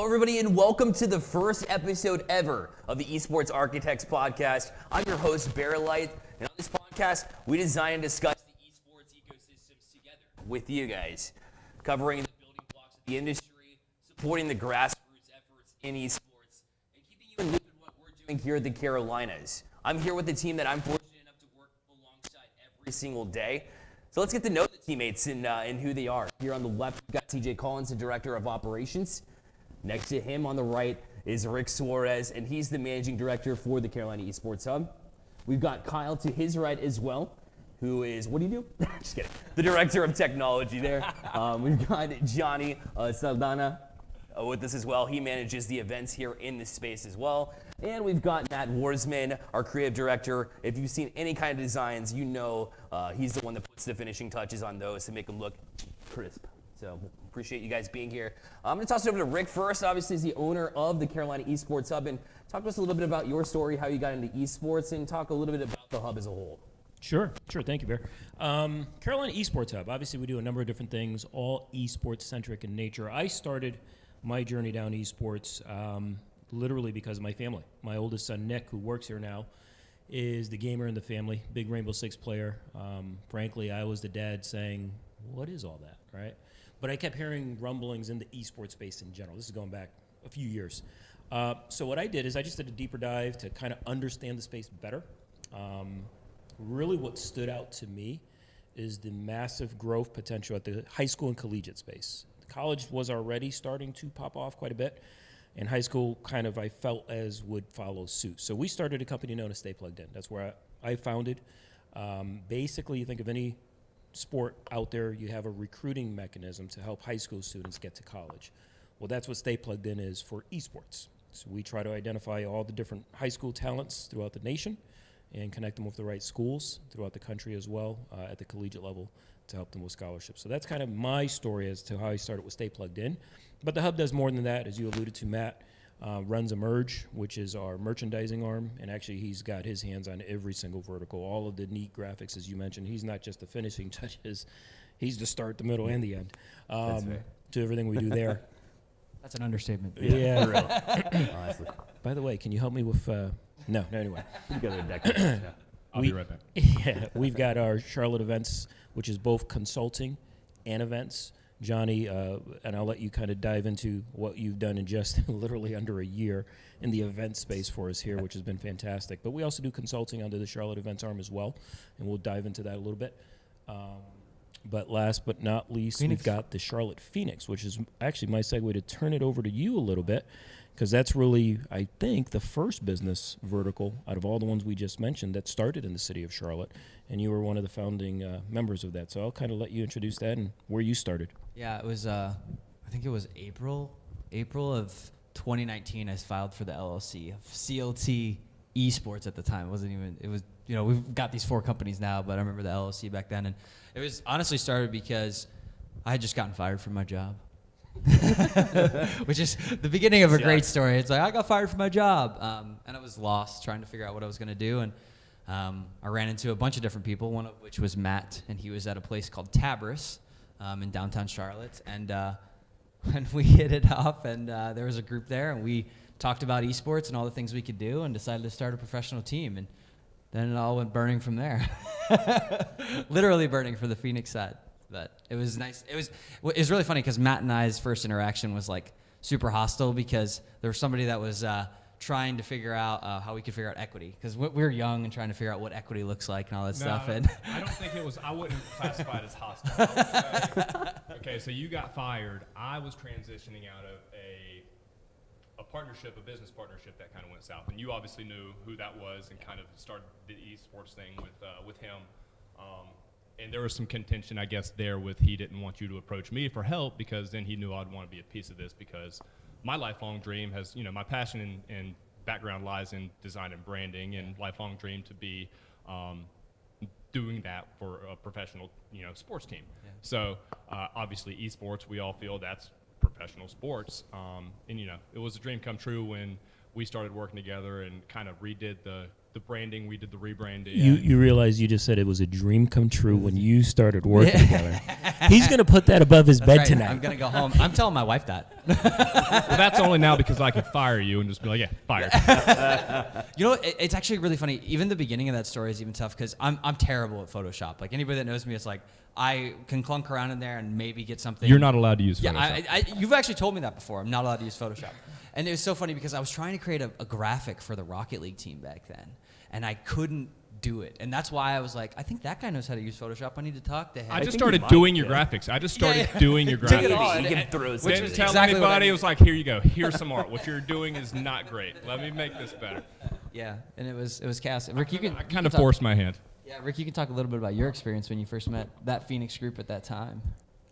Hello, everybody, and welcome to the first episode ever of the Esports Architects podcast. I'm your host, Bearlight, and on this podcast, we design and discuss the esports ecosystems together with you guys, covering the building blocks of the industry, supporting the grassroots efforts in esports, and keeping you in loop with what we're doing here at the Carolinas. I'm here with the team that I'm fortunate enough to work alongside every single day. So let's get to know the teammates and who they are. Here on the left, we've got TJ Collins, the Director of Operations. Next to him on the right is Rick Suarez, and he's the Managing Director for the Carolina Esports Hub. We've got Kyle to his right as well, who is, what do you do? Just kidding. The Director of Technology there. We've got Johnny Saldana with us as well. He manages the events here in this space as well. And we've got Matt Warsman, our Creative Director. If you've seen any kind of designs, you know he's the one that puts the finishing touches on those to make them look crisp. So appreciate you guys being here. I'm going to toss it over to Rick first. Obviously, he's the owner of the Carolina Esports Hub. And talk to us a little bit about your story, how you got into esports, and talk a little bit about the hub as a whole. Sure. Thank you, Bear. Carolina Esports Hub. Obviously, we do a number of different things, all esports-centric in nature. I started my journey down esports literally because of my family. My oldest son, Nick, who works here now, is the gamer in the family, big Rainbow Six player. Frankly, I was the dad saying, what is all that, right? But I kept hearing rumblings in the esports space in general. This is going back a few years. So what I did is I just did a deeper dive to kind of understand the space better. Really what stood out to me is the massive growth potential at the high school and collegiate space. The college was already starting to pop off quite a bit, and high school kind of I felt as would follow suit. So we started a company known as Stay Plugged In. That's where I founded. Basically, you think of any sport out there, you have a recruiting mechanism to help high school students get to college. Well, that's what Stay Plugged In is for esports. So we try to identify all the different high school talents throughout the nation and connect them with the right schools throughout the country as well at the collegiate level to help them with scholarships. So that's kind of my story as to how I started with Stay Plugged In. But the hub does more than that. As you alluded to, Matt runs Emerge, which is our merchandising arm, and actually he's got his hands on every single vertical, all of the neat graphics, as you mentioned. He's not just the finishing touches, he's the start, the middle, and the end to everything we do there. That's an understatement. Yeah. Really. Honestly. By the way, can you help me with, no, anyway. I'll be right back. Yeah, we've got our Charlotte events, which is both consulting and events. Johnny, and I'll let you kind of dive into what you've done in just literally under a year in the event space for us here, which has been fantastic. But we also do consulting under the Charlotte events arm as well, and we'll dive into that a little bit. But last but not least, we've got the Charlotte Phoenix, which is actually my segue to turn it over to you a little bit, because that's really, I think, the first business vertical out of all the ones we just mentioned that started in the city of Charlotte, and you were one of the founding members of that. So I'll kind of let you introduce that and where you started. Yeah, it was, I think it was April of 2019 I filed for the LLC of CLT Esports at the time. It was, we've got these 4 companies now, but I remember the LLC back then. And it was honestly started because I had just gotten fired from my job. Which is the beginning of a great story. It's like I got fired from my job, and I was lost trying to figure out what I was going to do. And I ran into a bunch of different people, one of which was Matt, and he was at a place called Tabris in downtown Charlotte. And we hit it off, and there was a group there, and we talked about esports and all the things we could do, and decided to start a professional team. And then it all went burning from there. Literally burning for the Phoenix side. But it was nice. It was really funny because Matt and I's first interaction was like super hostile because there was somebody that was trying to figure out how we could figure out equity, because we were young and trying to figure out what equity looks like and all that stuff. And I don't think it was. I wouldn't classify it as hostile. I would say, okay, so you got fired. I was transitioning out of a partnership, a business partnership that kind of went south, and you obviously knew who that was and kind of started the esports thing with him. And there was some contention, I guess, there with he didn't want you to approach me for help because then he knew I'd want to be a piece of this, because my lifelong dream has, my passion and background lies in design and branding, and lifelong dream to be doing that for a professional, sports team. Yeah. So obviously esports, we all feel that's professional sports. And it was a dream come true when we started working together and kind of redid the the branding. We did the rebranding. You realize you just said it was a dream come true when you started working together. He's going to put that above his bed right. tonight. I'm going to go home. I'm telling my wife that. Well, that's only now because I could fire you and just be like, yeah, fired. You know, it's actually really funny. Even the beginning of that story is even tough because I'm terrible at Photoshop. Like anybody that knows me, it's like I can clunk around in there and maybe get something. You're not allowed to use Photoshop. Yeah, you've actually told me that before. I'm not allowed to use Photoshop. And it was so funny because I was trying to create a graphic for the Rocket League team back then, and I couldn't do it. And that's why I was like, I think that guy knows how to use Photoshop. I need to talk to him. I just started doing your graphics. I just started doing your Took it all, graphics. and He can throw some Didn't tell exactly what I anybody. did. It was like, here you go. Here's some art. What you're doing is not great. Let me make this better. Yeah, and it was chaos. Rick, you can. I kind of forced my hand. Yeah, Rick, you can talk a little bit about your experience when you first met that Phoenix group at that time.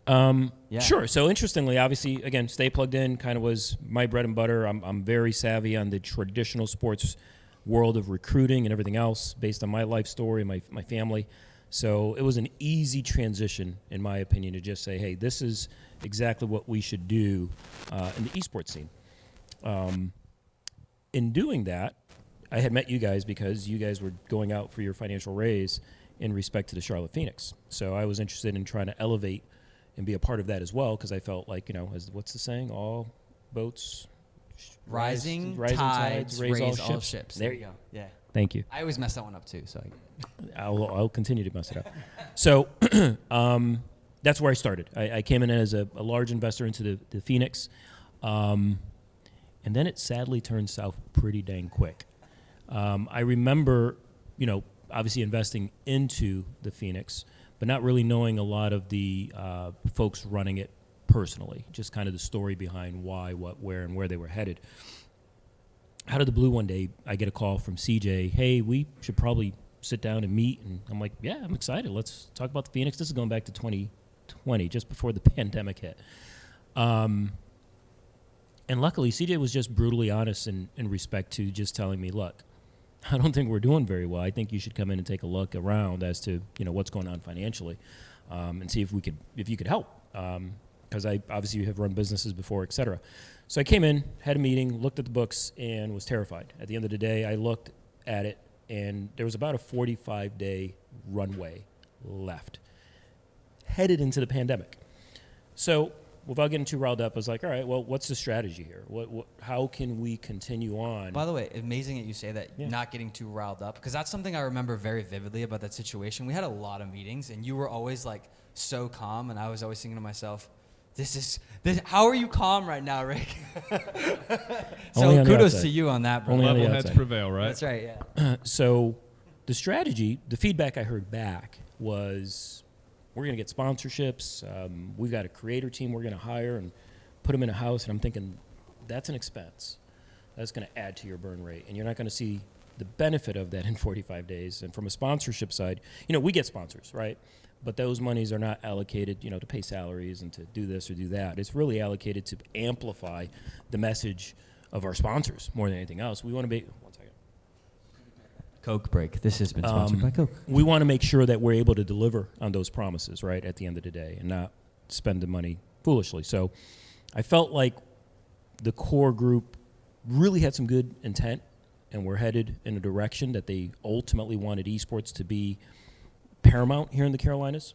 Yeah. Sure. So interestingly, obviously, again, Stay Plugged In kind of was my bread and butter. I'm very savvy on the traditional sports world of recruiting and everything else based on my life story and my family. So it was an easy transition, in my opinion, to just say, hey, this is exactly what we should do in the esports scene. In doing that, I had met you guys because you guys were going out for your financial raise in respect to the Charlotte Phoenix. So I was interested in trying to elevate and be a part of that as well, because I felt like, as what's the saying? All boats Rising tides tides raise all all ships. ships. There you go. Yeah. Thank you. I always mess that one up too. So I'll continue to mess it up. So that's where I started. I came in as a large investor into the Phoenix, and then it sadly turned south pretty dang quick. I remember, obviously investing into the Phoenix, but not really knowing a lot of the folks running it personally, just kind of the story behind why, what, where, and where they were headed. Out of the blue one day, I get a call from CJ, hey, we should probably sit down and meet. And I'm like, yeah, I'm excited. Let's talk about the Phoenix. This is going back to 2020, just before the pandemic hit. And luckily, CJ was just brutally honest in respect to just telling me, look, I don't think we're doing very well. I think you should come in and take a look around as to what's going on financially, and see if you could help. Because I obviously have run businesses before, et cetera. So I came in, had a meeting, looked at the books, and was terrified. At the end of the day, I looked at it, and there was about a 45-day runway left, headed into the pandemic. So without getting too riled up, I was like, all right, well, what's the strategy here? How can we continue on? By the way, amazing that you say that, Yeah. not getting too riled up, because that's something I remember very vividly about that situation. We had a lot of meetings, and you were always like so calm, and I was always thinking to myself, this. How are you calm right now, Rick? Only So on the kudos outside. to you on that, bro. Only on the Level heads outside. prevail, right? That's right, yeah. So the strategy, the feedback I heard back was, we're going to get sponsorships. We've got a creator team we're going to hire and put them in a house. And I'm thinking, that's an expense. That's going to add to your burn rate. And you're not going to see the benefit of that in 45 days. And from a sponsorship side, we get sponsors, right? But those monies are not allocated, to pay salaries and to do this or do that. It's really allocated to amplify the message of our sponsors more than anything else. We want to be, one second. Coke break. This has been sponsored by Coke. We want to make sure that we're able to deliver on those promises, right, at the end of the day, and not spend the money foolishly. So I felt like the core group really had some good intent, and we're headed in a direction that they ultimately wanted esports to be paramount here in the Carolinas,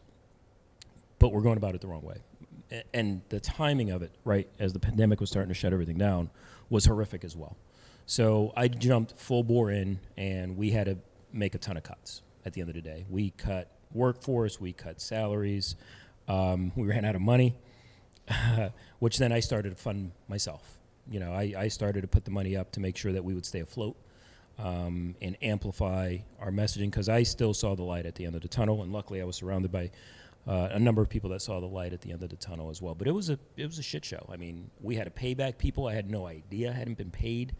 but we're going about it the wrong way. And the timing of it, right, as the pandemic was starting to shut everything down, was horrific as well. So I jumped full bore in, and we had to make a ton of cuts at the end of the day. We cut workforce, we cut salaries, we ran out of money, which then I started to fund myself. I started to put the money up to make sure that we would stay afloat and amplify our messaging, because I still saw the light at the end of the tunnel, and luckily I was surrounded by a number of people that saw the light at the end of the tunnel as well. But it was a shit show. I mean, we had to pay back people. I had no idea hadn't been paid.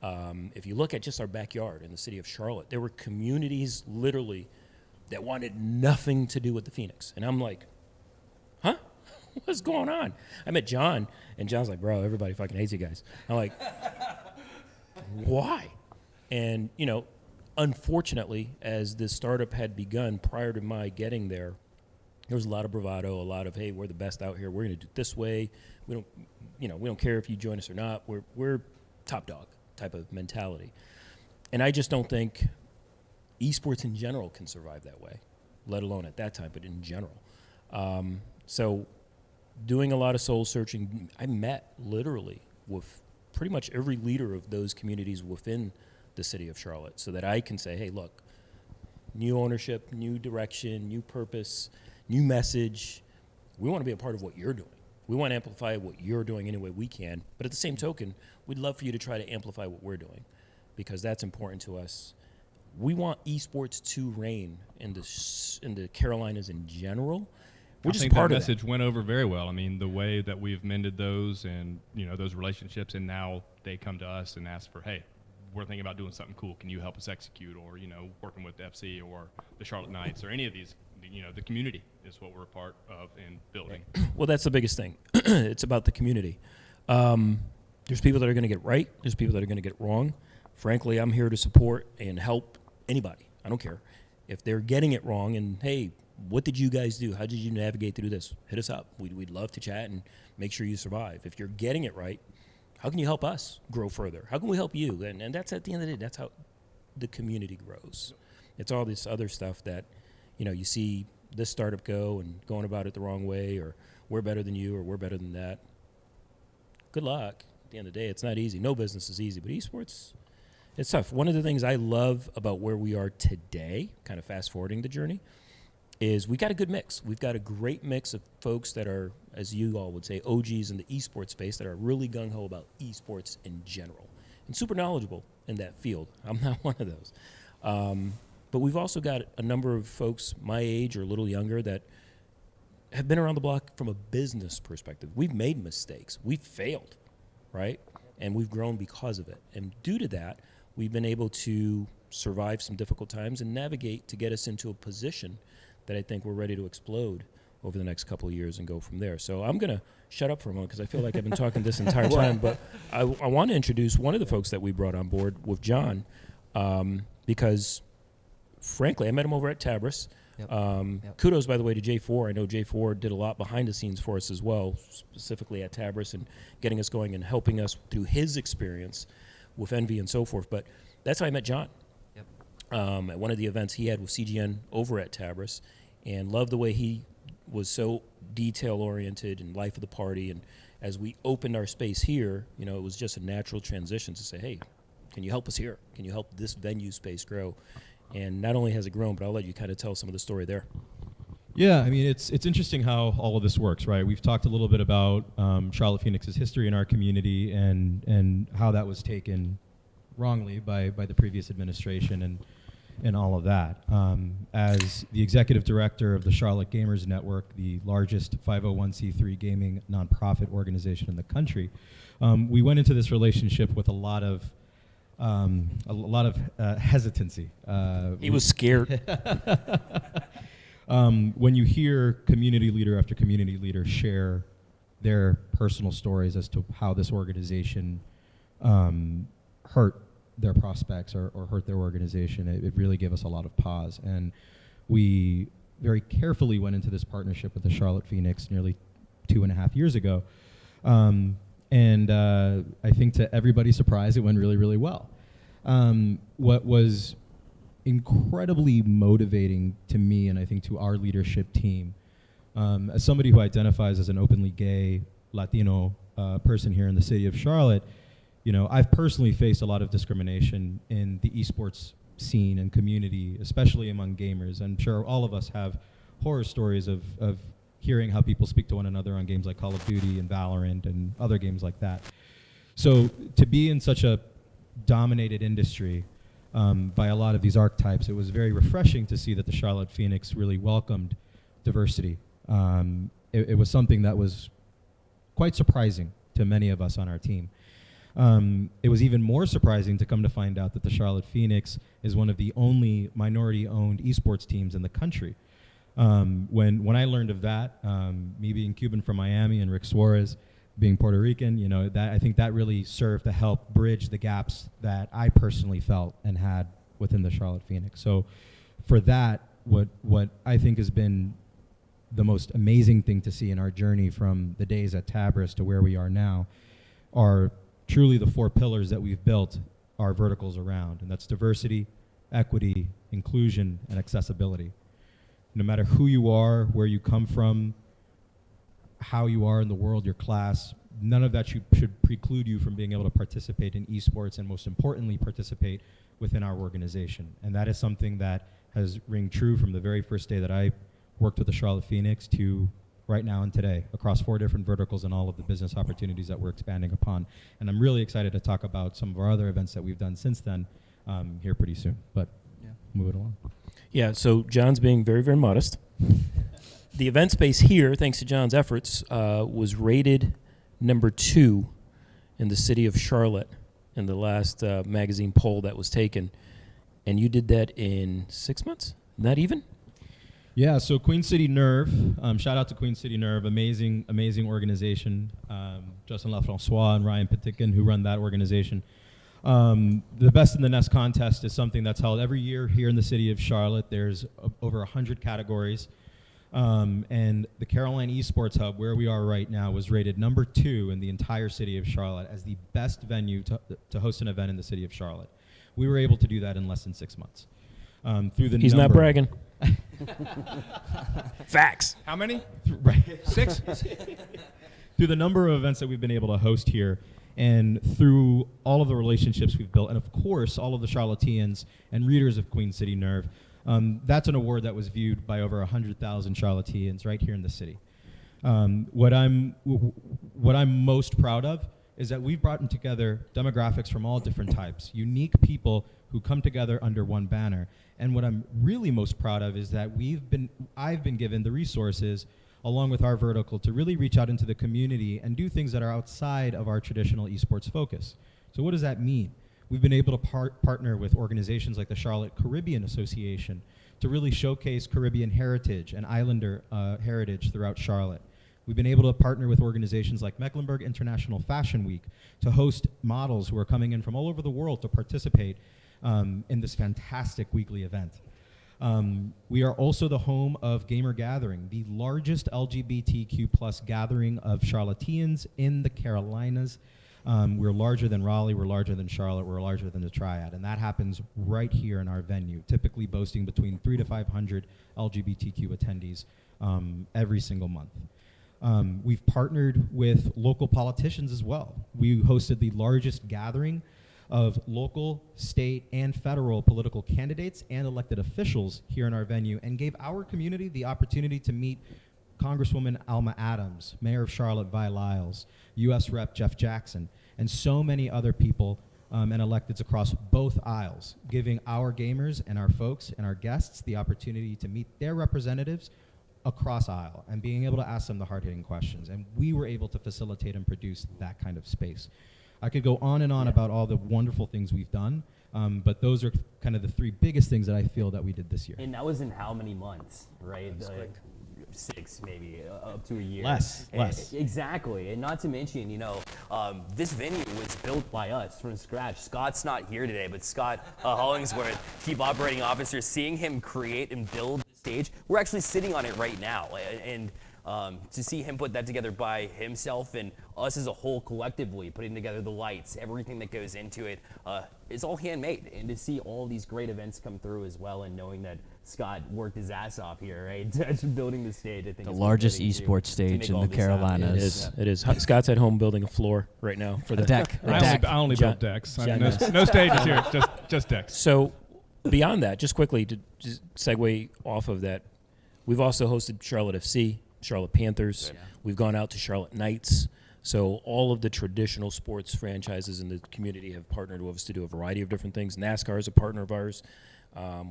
If you look at just our backyard in the city of Charlotte, there were communities literally that wanted nothing to do with the Phoenix. And I'm like, huh? What's going on? I met John, and John's like, bro, everybody fucking hates you guys. I'm like, why? And, unfortunately, as this startup had begun prior to my getting there was a lot of bravado, a lot of, hey, we're the best out here. We're going to do it this way. We don't care if you join us or not. We're top dog type of mentality. And I just don't think esports in general can survive that way, let alone at that time, but in general. So doing a lot of soul searching, I met literally with pretty much every leader of those communities within the city of Charlotte so that I can say, hey, look, new ownership, new direction, new purpose, new message. We want to be a part of what you're doing. We want to amplify what you're doing any way we can. But at the same token, we'd love for you to try to amplify what we're doing because that's important to us. We want esports to reign in the Carolinas in general. We're just part that of message went over very well. I mean, the way that we've mended those and, those relationships, and now they come to us and ask for, hey, we're thinking about doing something cool. Can you help us execute? Or, working with the FC or the Charlotte Knights or any of these, the community is what we're a part of in building. Well, that's the biggest thing. It's about the community. There's people that are going to get it right. There's people that are going to get it wrong. Frankly, I'm here to support and help anybody. I don't care. If they're getting it wrong and, hey, what did you guys do? How did you navigate through this? Hit us up. We'd love to chat and make sure you survive. If you're getting it right, how can you help us grow further? How can we help you? And that's at the end of the day, that's how the community grows. It's all this other stuff that, you see this startup go and going about it the wrong way, or we're better than you, or we're better than that. Good luck. At the end of the day, it's not easy. No business is easy, but esports, it's tough. One of the things I love about where we are today, kind of fast forwarding the journey, is we got a good mix. We've got a great mix of folks that are, as you all would say, OGs in the esports space that are really gung-ho about esports in general and super knowledgeable in that field. I'm not one of those. But we've also got a number of folks my age or a little younger that have been around the block from a business perspective. We've made mistakes. We've failed, right? And we've grown because of it. And due to that, we've been able to survive some difficult times and navigate to get us into a position that I think we're ready to explode over the next couple of years and go from there. So I'm going to shut up for a moment because I feel like I've been talking this entire time. But I want to introduce one of the folks that we brought on board with John because, frankly, I met him over at Tabris. Yep. Kudos, by the way, to J4. I know J4 did a lot behind the scenes for us as well, specifically at Tabris and getting us going and helping us through his experience with Envy and so forth. But that's how I met John. At one of the events he had with CGN over at Tabris, and loved the way he was so detail-oriented and life of the party. And as we opened our space here, it was just a natural transition to say, hey, can you help us here? Can you help this venue space grow? And not only has it grown, but I'll let you kind of tell some of the story there. Yeah, I mean, it's interesting how all of this works, right? We've talked a little bit about Charlotte Phoenix's history in our community and how that was taken wrongly by the previous administration and all of that. As the executive director of the Charlotte Gamers Network, the largest 501c3 gaming nonprofit organization in the country, we went into this relationship with a lot of hesitancy. He was scared. When you hear community leader after community leader share their personal stories as to how this organization hurt their prospects or hurt their organization, it really gave us a lot of pause. And we very carefully went into this partnership with the Charlotte Phoenix nearly 2.5 years ago. And I think to everybody's surprise, it went really, really well. What was incredibly motivating to me, and I think to our leadership team, as somebody who identifies as an openly gay Latino person here in the city of Charlotte, I've personally faced a lot of discrimination in the esports scene and community, especially among gamers. I'm sure all of us have horror stories of hearing how people speak to one another on games like Call of Duty and Valorant and other games like that. So to be in such a dominated industry by a lot of these archetypes, it was very refreshing to see that the Charlotte Phoenix really welcomed diversity. It was something that was quite surprising to many of us on our team. It was even more surprising to come to find out that the Charlotte Phoenix is one of the only minority-owned esports teams in the country. When I learned of that, me being Cuban from Miami and Rick Suarez being Puerto Rican, I think that really served to help bridge the gaps that I personally felt and had within the Charlotte Phoenix. So for that, what I think has been the most amazing thing to see in our journey from the days at Tabris to where we are now are truly the 4 pillars that we've built our verticals around, and that's diversity, equity, inclusion, and accessibility. No matter who you are, where you come from, how you are in the world, your class, none of that should preclude you from being able to participate in esports, and most importantly, participate within our organization. And that is something that has ring true from the very first day that I worked with the Charlotte Phoenix to right now and today, across 4 different verticals and all of the business opportunities that we're expanding upon. And I'm really excited to talk about some of our other events that we've done since then here pretty soon. But moving along. Yeah, so John's being very, very modest. The event space here, thanks to John's efforts, was rated number 2 in the city of Charlotte in the last magazine poll that was taken. And you did that in 6 months? Not even? Yeah, so Queen City Nerve, shout out to Queen City Nerve, amazing organization. Justin LaFrancois and Ryan Patikin, who run that organization. The Best in the Nest contest is something that's held every year here in the city of Charlotte. There's over 100 categories. And the Caroline Esports Hub, where we are right now, was rated number 2 in the entire city of Charlotte as the best venue to host an event in the city of Charlotte. We were able to do that in less than 6 months. He's not bragging. Facts. How many? Right. 6? Through the number of events that we've been able to host here, and through all of the relationships we've built, and of course, all of the Charlotteans and readers of Queen City Nerve, that's an award that was viewed by over 100,000 Charlotteans right here in the city. What I'm most proud of is that we've brought together demographics from all different types, unique people who come together under one banner. And what I'm really most proud of is that I've been given the resources, along with our vertical, to really reach out into the community and do things that are outside of our traditional esports focus. So what does that mean? We've been able to partner with organizations like the Charlotte Caribbean Association to really showcase Caribbean heritage and islander heritage throughout Charlotte. We've been able to partner with organizations like Mecklenburg International Fashion Week to host models who are coming in from all over the world to participate in this fantastic weekly event. We are also the home of Gamer Gathering, the largest LGBTQ plus gathering of Charlotteans in the Carolinas. We're larger than Raleigh, we're larger than Charlotte, we're larger than the Triad, and that happens right here in our venue, typically boasting between 300 to 500 LGBTQ attendees every single month. We've partnered with local politicians as well. We hosted the largest gathering of local, state, and federal political candidates and elected officials here in our venue, and gave our community the opportunity to meet Congresswoman Alma Adams, Mayor of Charlotte Vi Lyles, U.S. Rep. Jeff Jackson, and so many other people and electeds across both aisles, giving our gamers and our folks and our guests the opportunity to meet their representatives across aisle and being able to ask them the hard-hitting questions. And we were able to facilitate and produce that kind of space. I could go on and on about all the wonderful things we've done, but those are kind of the 3 biggest things that I feel that we did this year. And that was in how many months, right? 6, maybe, up to a year. Less. Exactly. And not to mention, this venue was built by us from scratch. Scott's not here today, but Scott Hollingsworth, Chief Operating Officer, seeing him create and build the stage, we're actually sitting on it right now. And to see him put that together by himself and us as a whole collectively, putting together the lights, everything that goes into it, it's all handmade. And to see all these great events come through as well, and knowing that Scott worked his ass off here, right, building the stage, I think The it's largest motivating esports to stage make in all the this happen. Carolinas. It is. Scott's at home building a floor right now for the deck. I only build decks. John No, does. no stages here, just decks. So beyond that, just quickly to just segue off of that, we've also hosted Charlotte FC, Charlotte Panthers. Yeah. We've gone out to Charlotte Knights. So all of the traditional sports franchises in the community have partnered with us to do a variety of different things. NASCAR is a partner of ours.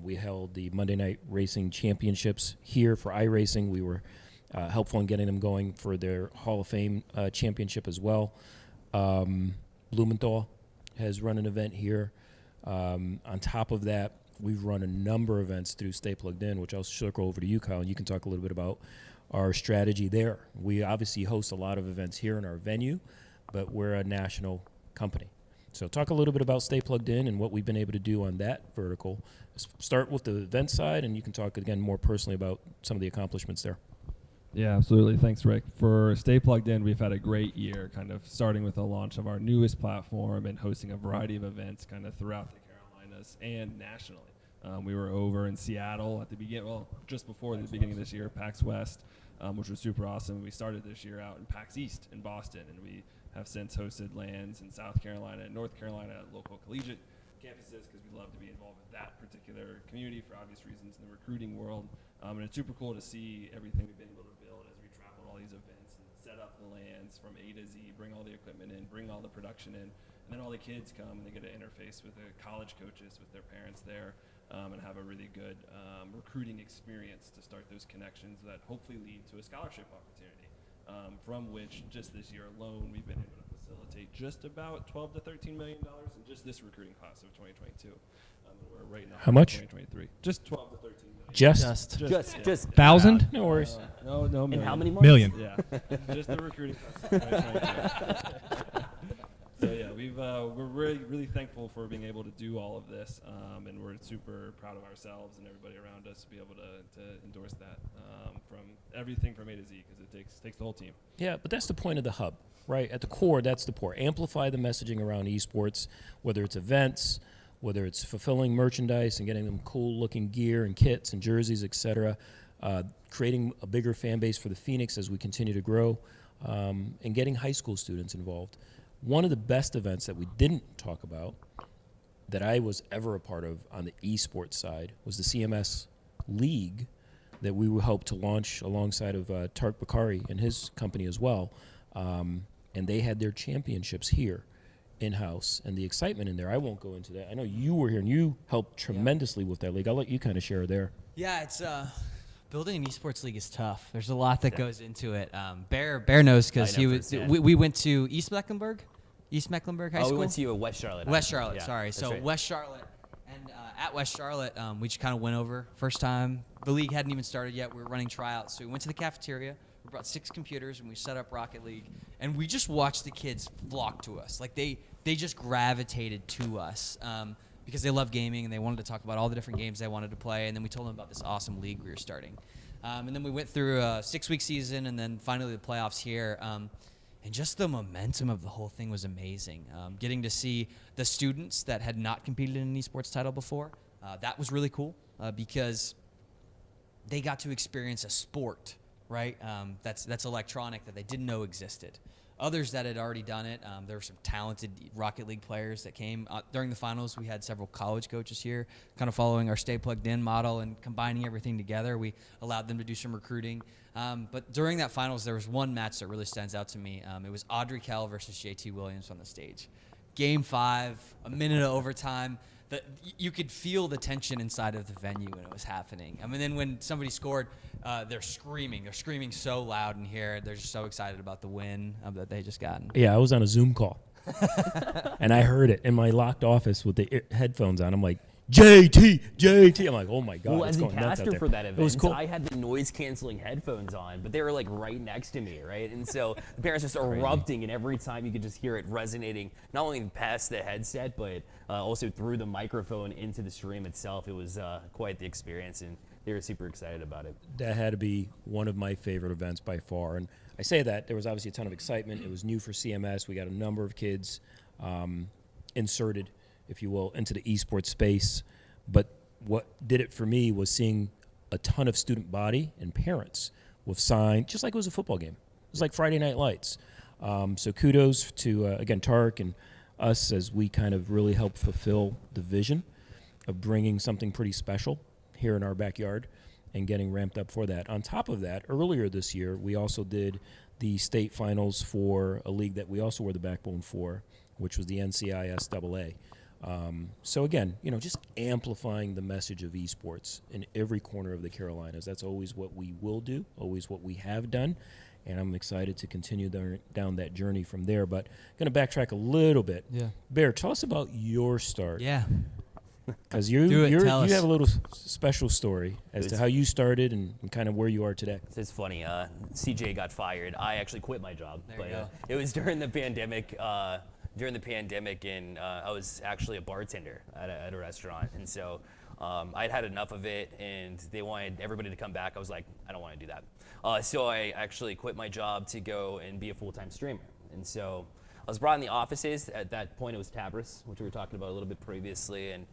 We held the Monday Night Racing Championships here for iRacing. We were helpful in getting them going for their Hall of Fame championship as well. Blumenthal has run an event here. On top of that, we've run a number of events through Stay Plugged In, which I'll circle over to you, Kyle, and you can talk a little bit about our strategy there. We obviously host a lot of events here in our venue, but we're a national company. So talk a little bit about Stay Plugged In and what we've been able to do on that vertical. Start with the event side, and you can talk again more personally about some of the accomplishments there. Yeah, absolutely. Thanks, Rick. For Stay Plugged In, we've had a great year, kind of starting with the launch of our newest platform and hosting a variety of events kind of throughout the Carolinas and nationally. We were over in Seattle at the beginning, well, just before the beginning of this year, PAX West, which was super awesome. We started this year out in PAX East in Boston, and we have since hosted lands in South Carolina and North Carolina at local collegiate campuses because we love to be involved with that particular community for obvious reasons in the recruiting world. And it's super cool to see everything we've been able to build as we travel all these events and set up the lands from A to Z, bring all the equipment in, bring all the production in, and then all the kids come and they get to interface with the college coaches, with their parents there, and have a really good recruiting experience to start those connections that hopefully lead to a scholarship opportunity, from which just this year alone we've been able to facilitate just about $12 to $13 million in just this recruiting class of 2022. We're right now How much? 2023. Just 12 to 13 million. Just Just 1,000? No worries. No, million. in how many months? Million. Yeah, just the recruiting class. of 2022. So yeah, we're really thankful for being able to do all of this, and we're super proud of ourselves and everybody around us to be able to endorse that from everything from A to Z because it takes the whole team. Yeah, but that's the point of the hub, right? At the core, that's the core. Amplify the messaging around esports, whether it's events, whether it's fulfilling merchandise and getting them cool-looking gear and kits and jerseys, et cetera, creating a bigger fan base for the Phoenix as we continue to grow, and getting high school students involved. One of the best events that we didn't talk about that I was ever a part of on the esports side was the CMS League that we helped to launch alongside of Tark Bakari and his company as well. And they had their championships here in-house, and the excitement in there, I won't go into that. I know you were here, and you helped tremendously with that league. I'll let you kind of share there. Yeah, it's building an esports league is tough. There's a lot that goes into it. Bear knows because I know firsthand. we went to East Mecklenburg High School. We went to you at West Charlotte. West Charlotte, Yeah, sorry. that's So right. West Charlotte, and at West Charlotte, we just kind of went over. First time, the league hadn't even started yet. We were running tryouts, so we went to the cafeteria. We brought 6 computers, and we set up Rocket League. And we just watched the kids flock to us. Like, they just gravitated to us because they love gaming, and they wanted to talk about all the different games they wanted to play. And then we told them about this awesome league we were starting. And then we went through a 6-week season, and then finally the playoffs here. And just the momentum of the whole thing was amazing. Getting to see the students that had not competed in an esports title before, that was really cool because they got to experience a sport, right? That's electronic that they didn't know existed. Others that had already done it, there were some talented Rocket League players that came. During the finals, we had several college coaches here, kind of following our Stay Plugged In model and combining everything together. We allowed them to do some recruiting. But during that finals, there was one match that really stands out to me. It was Audrey Kell versus JT Williams on the stage. Game 5, a minute of overtime. You could feel the tension inside of the venue when it was happening. I mean, then when somebody scored, they're screaming. They're screaming so loud in here. They're just so excited about the win that they just gotten. Yeah, I was on a Zoom call, and I heard it in my locked office with the headphones on. I'm like, JT. I'm like, oh my God. Well, it's as a going nuts out caster there. for that event, It was cool. I had the noise-canceling headphones on, but they were like right next to me, right? And so the parents just erupting, and every time you could just hear it resonating, not only past the headset, but also through the microphone into the stream itself. It was quite the experience, and they were super excited about it. That had to be one of my favorite events by far. And I say that, there was obviously a ton of excitement. It was new for CMS. We got a number of kids inserted, if you will, into the esports space. But what did it for me was seeing a ton of student body and parents with signs, just like it was a football game. It was like Friday Night Lights. So kudos to, again, Tark and us as we kind of really help fulfill the vision of bringing something pretty special here in our backyard and getting ramped up for that. On top of that, earlier this year, we also did the state finals for a league that we also were the backbone for, which was the NCISAA. So again, just amplifying the message of esports in every corner of the Carolinas. That's always what we will do, always what we have done, and I'm excited to continue down that journey from there. But going to backtrack a little bit. Yeah. Bear, tell us about your start. Yeah. Because Tell you us. have a little special story as to how you started and kind of where you are today. It's funny. CJ got fired. I actually quit my job. There you go. It was during the pandemic. And I was actually a bartender at a restaurant, and so I'd had enough of it, and they wanted everybody to come back. I was like, I don't want to do that. So I actually quit my job to go and be a full-time streamer. And so I was brought in the offices. At that point, it was Tabris, which we were talking about a little bit previously. And,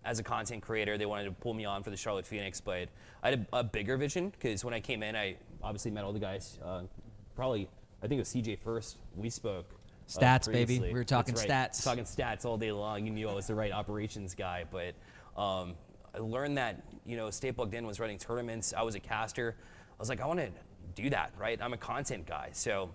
as a content creator, they wanted to pull me on for the Charlotte Phoenix, but I had a bigger vision, because when I came in, I obviously met all the guys. Probably, I think it was CJ first. We spoke. Stats, baby. Previously. We were talking That's right. stats. Talking stats all day long. You knew I was the right operations guy, but I learned that, Stay Plugged In was running tournaments. I was a caster. I was like, I want to do that, right? I'm a content guy. So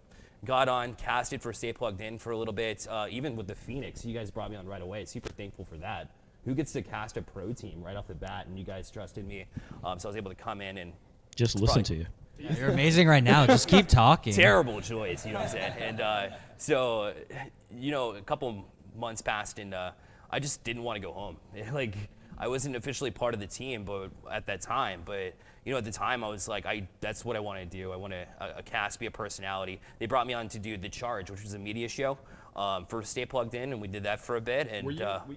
got on, casted for Stay Plugged In for a little bit. Even with the Phoenix, you guys brought me on right away. Super thankful for that. Who gets to cast a pro team right off the bat? And you guys trusted me. So I was able to come in and Just listen to you. You're amazing right now. Just keep talking. terrible choice, you know what I'm saying? And so, a couple months passed, and I just didn't want to go home. Like, I wasn't officially part of the team, but at that time, at the time I was like, that's what I want to do. I want to a cast, be a personality. They brought me on to do The Charge, which was a media show for Stay Plugged In, and we did that for a bit. And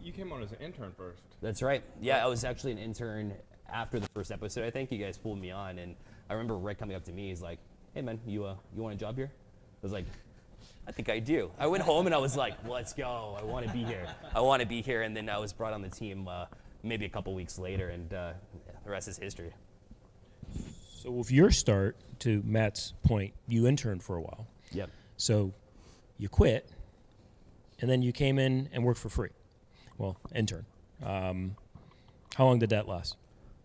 you came on as an intern first. That's right. Yeah, I was actually an intern after the first episode. I think you guys pulled me on, and I remember Rick coming up to me. He's like, "Hey man, you want a job here?" I was like, "I think I do." I went home and I was like, "Let's go! I want to be here. I want to be here." And then I was brought on the team maybe a couple weeks later, and the rest is history. So with your start, to Matt's point, you interned for a while. Yep. So you quit, and then you came in and worked for free. Well, intern. How long did that last?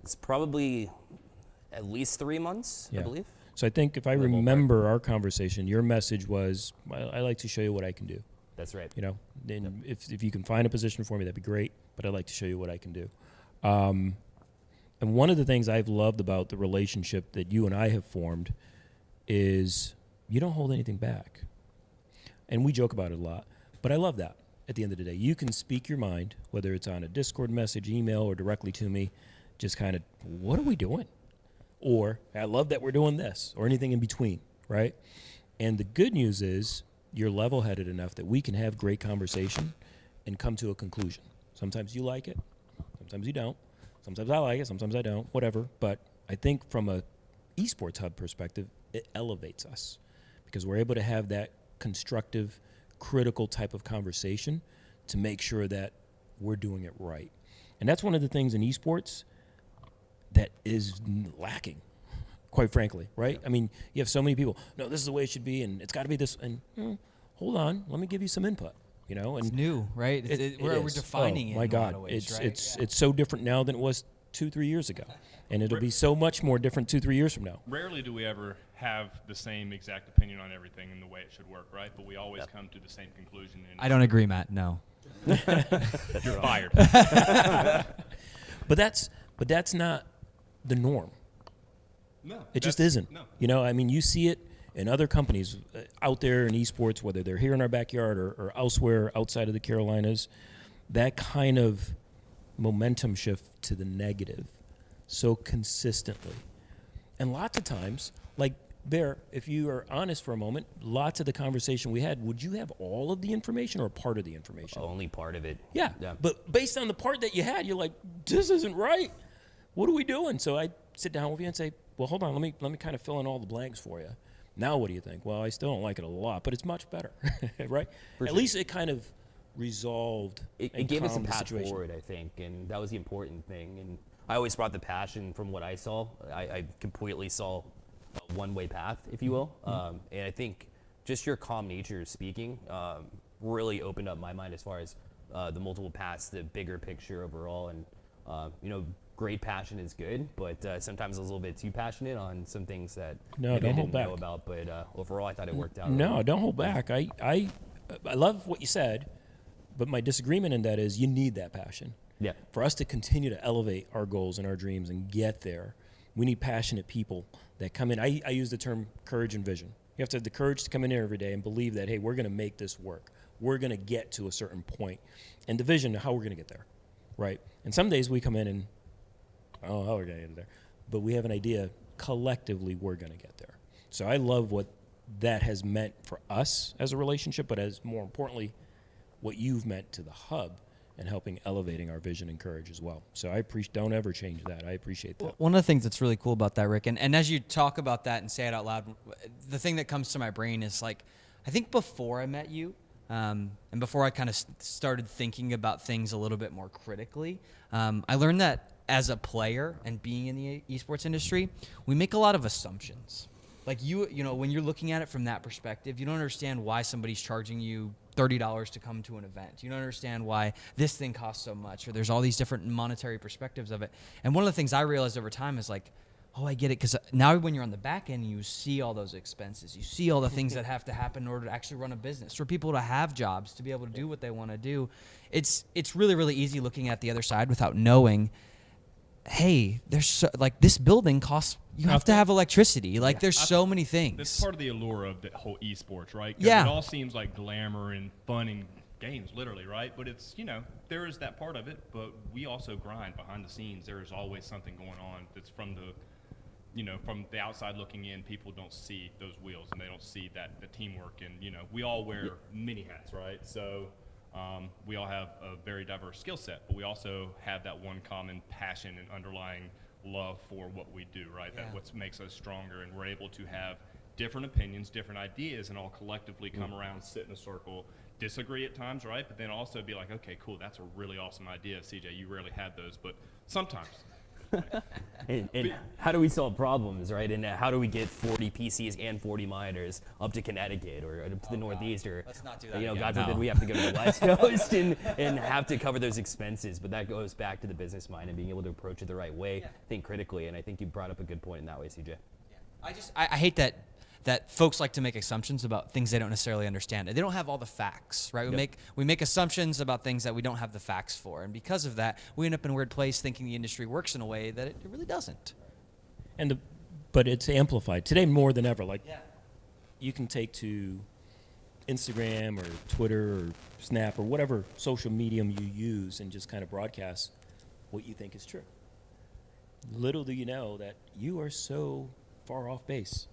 It's probably at least 3 months, I believe. So I think if I remember our conversation, your message was, I like to show you what I can do. That's right. Then if you can find a position for me, that'd be great, but I'd like to show you what I can do. And one of the things I've loved about the relationship that you and I have formed is you don't hold anything back. And we joke about it a lot, but I love that. At the end of the day, you can speak your mind, whether it's on a Discord message, email, or directly to me, just kind of, what are we doing? Or, I love that we're doing this, or anything in between, right? And the good news is you're level-headed enough that we can have great conversation and come to a conclusion. Sometimes you like it, sometimes you don't. Sometimes I like it, sometimes I don't, whatever. But I think from a esports hub perspective, it elevates us because we're able to have that constructive, critical type of conversation to make sure that we're doing it right. And that's one of the things in esports that is lacking, quite frankly, right? I mean, you have so many people, no, this is the way it should be, and it's got to be this, and hold on, let me give you some input, And it's new, right? We're defining it. My in God, a lot of ways, right? it's so different now than it was 2-3 years ago, and it'll be so much more different 2-3 years from now. Rarely do we ever have the same exact opinion on everything and the way it should work, right? But we always come to the same conclusion. I don't agree, Matt. No. You're fired. But that's not the norm. No, it just isn't. No. I mean, you see it in other companies out there in esports, whether they're here in our backyard or elsewhere outside of the Carolinas, that kind of momentum shift to the negative so consistently. And lots of times, like Bear, if you are honest for a moment, lots of the conversation we had, would you have all of the information or part of the information? Only part of it. Yeah. But based on the part that you had, you're like, this isn't right. What are we doing? So I sit down with you and say, well, hold on, let me kind of fill in all the blanks for you. Now what do you think? Well, I still don't like it a lot, but it's much better, right? At least it kind of resolved it gave us a path forward, I think, and that was the important thing. And I always brought the passion from what I saw. I completely saw a one-way path, if you will. And I think just your calm nature speaking really opened up my mind as far as the multiple paths, the bigger picture overall. And, great passion is good, but sometimes I was a little bit too passionate on some things that no, I don't didn't hold back. know about. But overall, I thought it worked out. No, don't hold back. I love what you said, but my disagreement in that is you need that passion. Yeah. For us to continue to elevate our goals and our dreams and get there, we need passionate people that come in. I use the term courage and vision. You have to have the courage to come in here every day and believe that, hey, we're going to make this work. We're going to get to a certain point. And the vision of how we're going to get there, right? And some days we come in and, oh, how we're going to get there. But we have an idea, collectively, we're going to get there. So I love what that has meant for us as a relationship, but as more importantly, what you've meant to the hub and helping elevating our vision and courage as well. So don't ever change that. I appreciate that. One of the things that's really cool about that, Rick, and as you talk about that and say it out loud, the thing that comes to my brain is like, I think before I met you, and before I kind of started thinking about things a little bit more critically, I learned that as a player and being in the esports industry, we make a lot of assumptions. Like you know, when you're looking at it from that perspective, you don't understand why somebody's charging you $30 to come to an event. You don't understand why this thing costs so much, or there's all these different monetary perspectives of it. And one of the things I realized over time is like, oh, I get it, because now when you're on the back end, you see all those expenses. You see all the things that have to happen in order to actually run a business, for people to have jobs, to be able to do what they want to do. It's really, really easy looking at the other side without knowing, hey, there's like this building costs, you have to have electricity. Like there's so many things. That's part of the allure of the whole esports, right? 'Cause Yeah. it all seems like glamour and fun and games, literally, right? But it's, there is that part of it, but we also grind behind the scenes. There is always something going on that's from the outside looking in. People don't see those wheels, and they don't see the teamwork, and we all wear many hats, right? So we all have a very diverse skill set, but we also have that one common passion and underlying love for what we do, right? Yeah. That's what makes us stronger, and we're able to have different opinions, different ideas, and all collectively come around, sit in a circle, disagree at times, right? But then also be like, okay, cool, that's a really awesome idea, CJ. You rarely have those, but sometimes. And how do we solve problems, right? And how do we get 40 PCs and 40 monitors up to Connecticut or up to the Northeast, or Let's not do that again. God forbid we have to go to the West Coast and have to cover those expenses. But that goes back to the business mind and being able to approach it the right way, think critically. And I think you brought up a good point in that way, CJ. I hate that folks like to make assumptions about things they don't necessarily understand. They don't have all the facts, right? We make assumptions about things that we don't have the facts for, and because of that, we end up in a weird place thinking the industry works in a way that it really doesn't. But it's amplified today more than ever. Like, you can take to Instagram or Twitter or Snap or whatever social medium you use and just kind of broadcast what you think is true. Little do you know that you are so far off base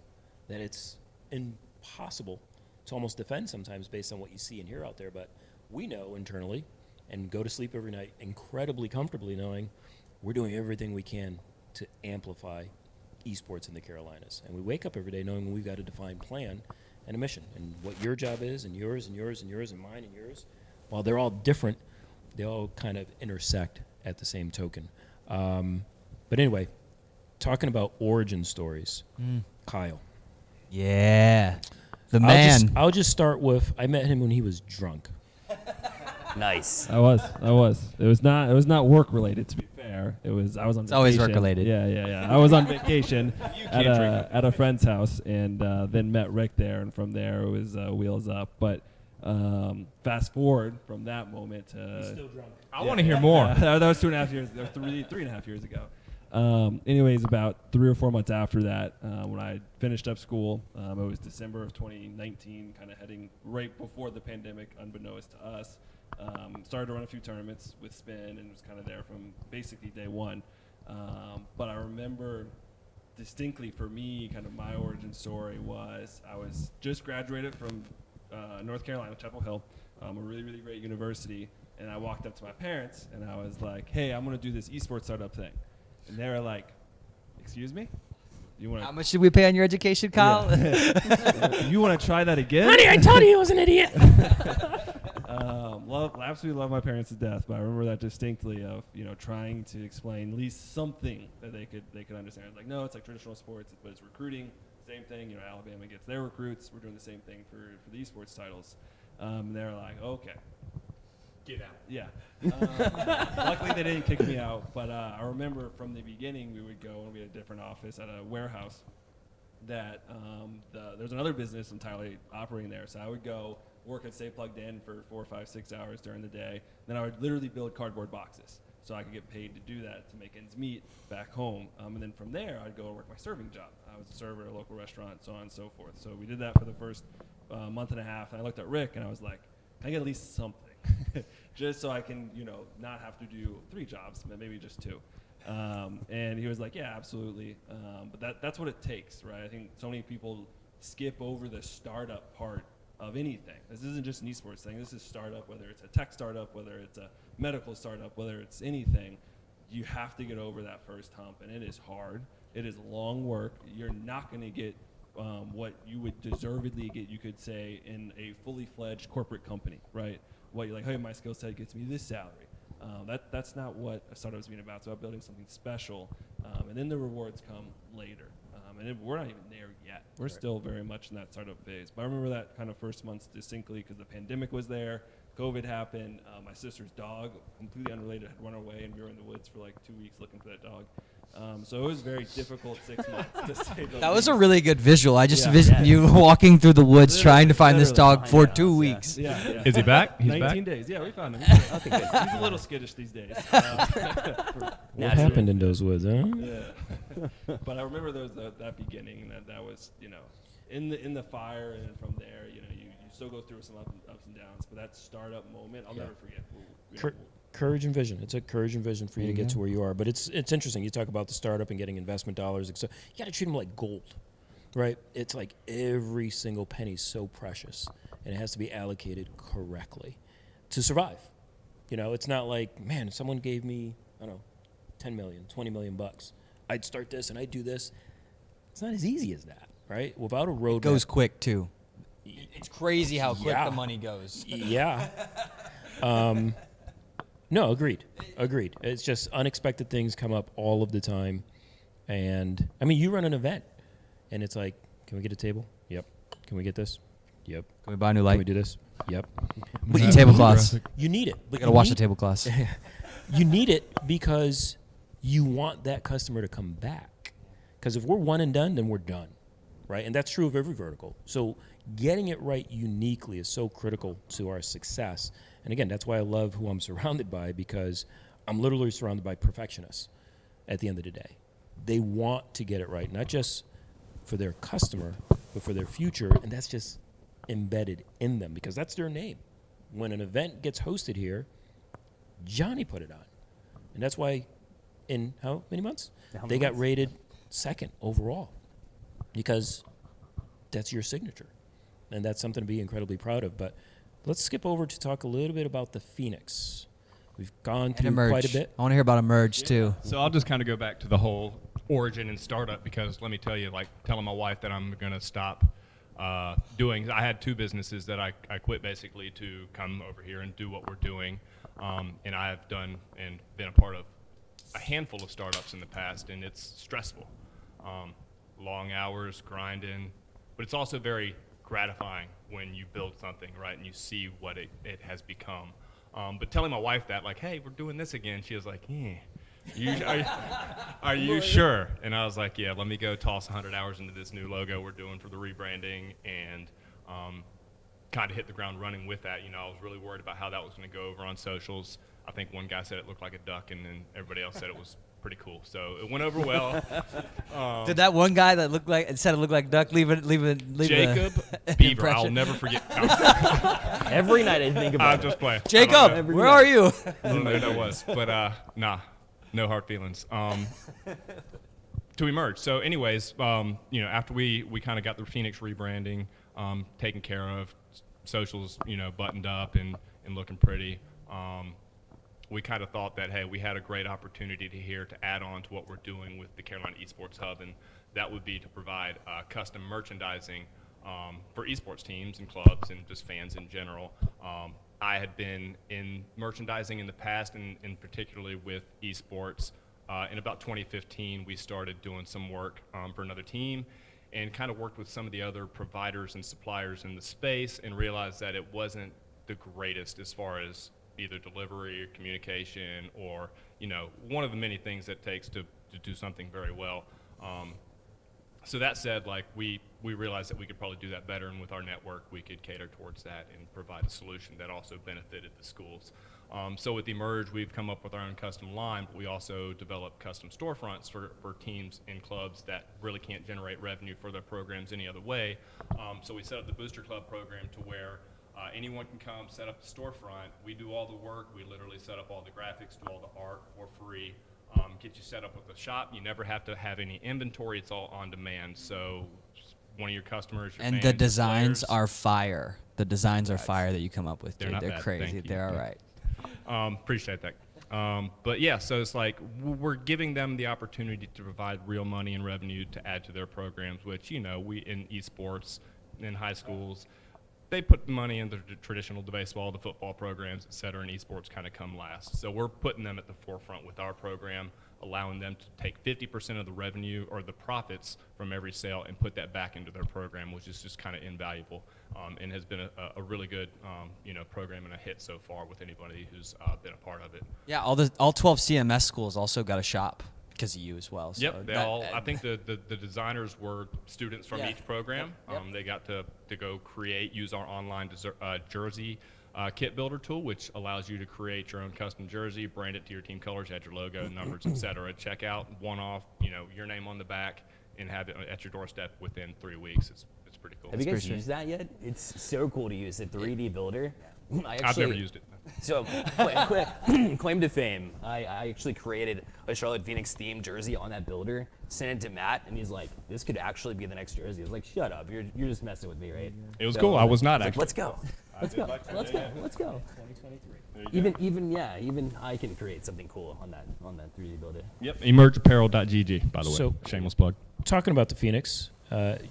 that it's impossible to almost defend sometimes based on what you see and hear out there. But we know internally and go to sleep every night incredibly comfortably knowing we're doing everything we can to amplify esports in the Carolinas. And we wake up every day knowing we've got a defined plan and a mission, and what your job is, and yours, and yours, and yours, and mine, and yours. While they're all different, they all kind of intersect at the same token. But anyway, talking about origin stories, Kyle. Yeah, the man. I'll just start with, I met him when he was drunk. Nice. I was. It was not work related, to be fair. I was on vacation. It's always work related. Yeah. I was on vacation at a friend's house, and then met Rick there, and from there it was wheels up. But fast forward from that moment to... He's still drunk. I want to hear more. That was 2.5 years, or 3.5 years ago. Anyways, about 3 or 4 months after that, when I finished up school, it was December of 2019, kind of heading right before the pandemic, unbeknownst to us. Started to run a few tournaments with Spin and was kind of there from basically day one. But I remember distinctly, for me, kind of my origin story was I was just graduated from North Carolina, Chapel Hill, a really, really great university. And I walked up to my parents and I was like, hey, I'm going to do this esports startup thing. And they were like, excuse me? How much did we pay on your education, Kyle? Yeah. You want to try that again? Honey, I told you I was an idiot. Absolutely love my parents to death, but I remember that distinctly of, trying to explain at least something that they could understand. Like, no, it's like traditional sports, but it's recruiting, same thing. Alabama gets their recruits. We're doing the same thing for the esports titles. They're like, okay. Get out. Yeah. Luckily, they didn't kick me out, but I remember from the beginning we would go and we had a different office at a warehouse that there's another business entirely operating there. So I would go work and stay plugged in for 4, 5, 6 hours during the day. Then I would literally build cardboard boxes so I could get paid to do that to make ends meet back home. And then from there, I'd go and work my serving job. I was a server at a local restaurant, so on and so forth. So we did that for the first month and a half. And I looked at Rick and I was like, can I get at least something? Just so I can, not have to do 3 jobs, but maybe just 2. And he was like, yeah, absolutely. But that's what it takes, right? I think so many people skip over the startup part of anything. This isn't just an esports thing. This is startup, whether it's a tech startup, whether it's a medical startup, whether it's anything. You have to get over that first hump, and it is hard. It is long work. You're not going to get what you would deservedly get, you could say, in a fully fledged corporate company, right? What you're like, hey, my skill set gets me this salary. That's not what a startup is being about. It's about building something special, and then the rewards come later. We're not even there yet. We're still very much in that startup phase. But I remember that kind of first months distinctly because the pandemic was there. COVID happened. My sister's dog, completely unrelated, had run away, and we were in the woods for like 2 weeks looking for that dog. So it was very difficult 6 months to say the least. That was a really good visual. I just Yeah. envisioned you walking through the woods trying to find this Literally. dog for Behind 2 the house, weeks. Yeah. Is he back? He's 19 back? days. Yeah, we found him. He's a little skittish these days. What happened in those woods, huh? Yeah. But I remember there was that beginning, and that was, in the fire, and then from there, you still go through some ups and downs. But that startup moment, I'll never forget. Courage and vision. It's a courage and vision for you to There you get to go. where you are. But it's interesting. You talk about the startup and getting investment dollars. So you got to treat them like gold, right? It's like every single penny is so precious, and it has to be allocated correctly to survive. It's not like, man, if someone gave me, I don't know, 10 million, 20 million bucks, I'd start this and I'd do this. It's not as easy as that, right? Without a roadmap. It goes quick, too. It's crazy how quick Yeah. the money goes. Yeah. No, agreed. It's just unexpected things come up all of the time. And, you run an event, and it's like, can we get a table? Yep. Can we get this? Yep. Can we buy a new Can light? we do this? Yep. We need tablecloths. You need it. But We gotta wash the tablecloths. You need it because you want that customer to come back. Because if we're one and done, then we're done, right? And that's true of every vertical. So getting it right uniquely is so critical to our success. And again, that's why I love who I'm surrounded by, because I'm literally surrounded by perfectionists at the end of the day. They want to get it right, not just for their customer, but for their future. And that's just embedded in them because that's their name. When an event gets hosted here, Johnny put it on. And that's why in how many months? They got rated second overall because that's your signature. And that's something to be incredibly proud of. But let's skip over to talk a little bit about the Phoenix. We've gone And through Emerge. quite a bit. I want to hear about Emerge, too. So I'll just kind of go back to the whole origin and startup because let me tell you, like telling my wife that I'm going to stop doing. I had 2 businesses that I quit basically to come over here and do what we're doing. And I have done and been a part of a handful of startups in the past, and it's stressful. Long hours, grinding, but it's also very gratifying when you build something, right, and you see what it has become. But telling my wife that, like, hey, we're doing this again, she was like, are you sure? And I was like, yeah, let me go toss 100 hours into this new logo we're doing for the rebranding and kind of hit the ground running with that. I was really worried about how that was going to go over on socials. I think one guy said it looked like a duck, and then everybody else said it was pretty cool. So it went over well. Did that one guy that said it looked like duck leave Jacob Beaver, I'll never forget. Every night I think about I'm just playing. Jacob, where are you? I don't know who that was, but nah, no hard feelings. To Emerge. So, anyways, after we kind of got the Phoenix rebranding taken care of, socials, buttoned up and looking pretty. We kind of thought that, hey, we had a great opportunity to add on to what we're doing with the Carolina Esports Hub, and that would be to provide custom merchandising for esports teams and clubs and just fans in general. I had been in merchandising in the past, and particularly with esports. In about 2015, we started doing some work for another team and kind of worked with some of the other providers and suppliers in the space and realized that it wasn't the greatest as far as either delivery or communication or, one of the many things that it takes to do something very well. So that said, we realized that we could probably do that better, and with our network, we could cater towards that and provide a solution that also benefited the schools. So with Emerge, we've come up with our own custom line, but we also develop custom storefronts for teams and clubs that really can't generate revenue for their programs any other way. So we set up the Booster Club program to where anyone can come, set up the storefront. We do all the work. We literally set up all the graphics, do all the art for free, get you set up with the shop. You never have to have any inventory. It's all on demand. So one of your customers, your And fans, the your designs players, are fire. the designs are fire that you come up with. They're Dude. not They're bad. crazy. Thank you. They're all right. Appreciate that. But yeah, so it's like we're giving them the opportunity to provide real money and revenue to add to their programs, which, you know, we in esports, in high schools, they put the money into the traditional, the baseball, the football programs, et cetera, and esports kind of come last. So we're putting them at the forefront with our program, allowing them to take 50% of the revenue or the profits from every sale and put that back into their program, which is just kind of invaluable, and has been a really good, you know, program and a hit so far with anybody who's been a part of it. Yeah, all 12 CMS schools also got a shop because of you as well. So Yep, they all. I think the designers were students from Yeah. each program. Yep. They got to go use our online jersey kit builder tool, which allows you to create your own custom jersey, brand it to your team colors, add your logo, numbers, etc. Check out one off, you know, your name on the back, and have it at your doorstep within 3 weeks. It's pretty cool. Have you guys pretty used that yet? It's so cool to use the 3D builder. I've never used it. So, claim to fame. I actually created a Charlotte Phoenix themed jersey on that builder, sent it to Matt, and he's like, "This could actually be the next jersey." I was like, "Shut up! You're just messing with me, right?" It was cool. I was not like, actually. Let's go. Let's go. Let's go. Let's go. 2023. Even I can create something cool on that 3D builder. Yep. Emergeapparel.gg, by the way. So- Shameless plug. Talking about the Phoenix,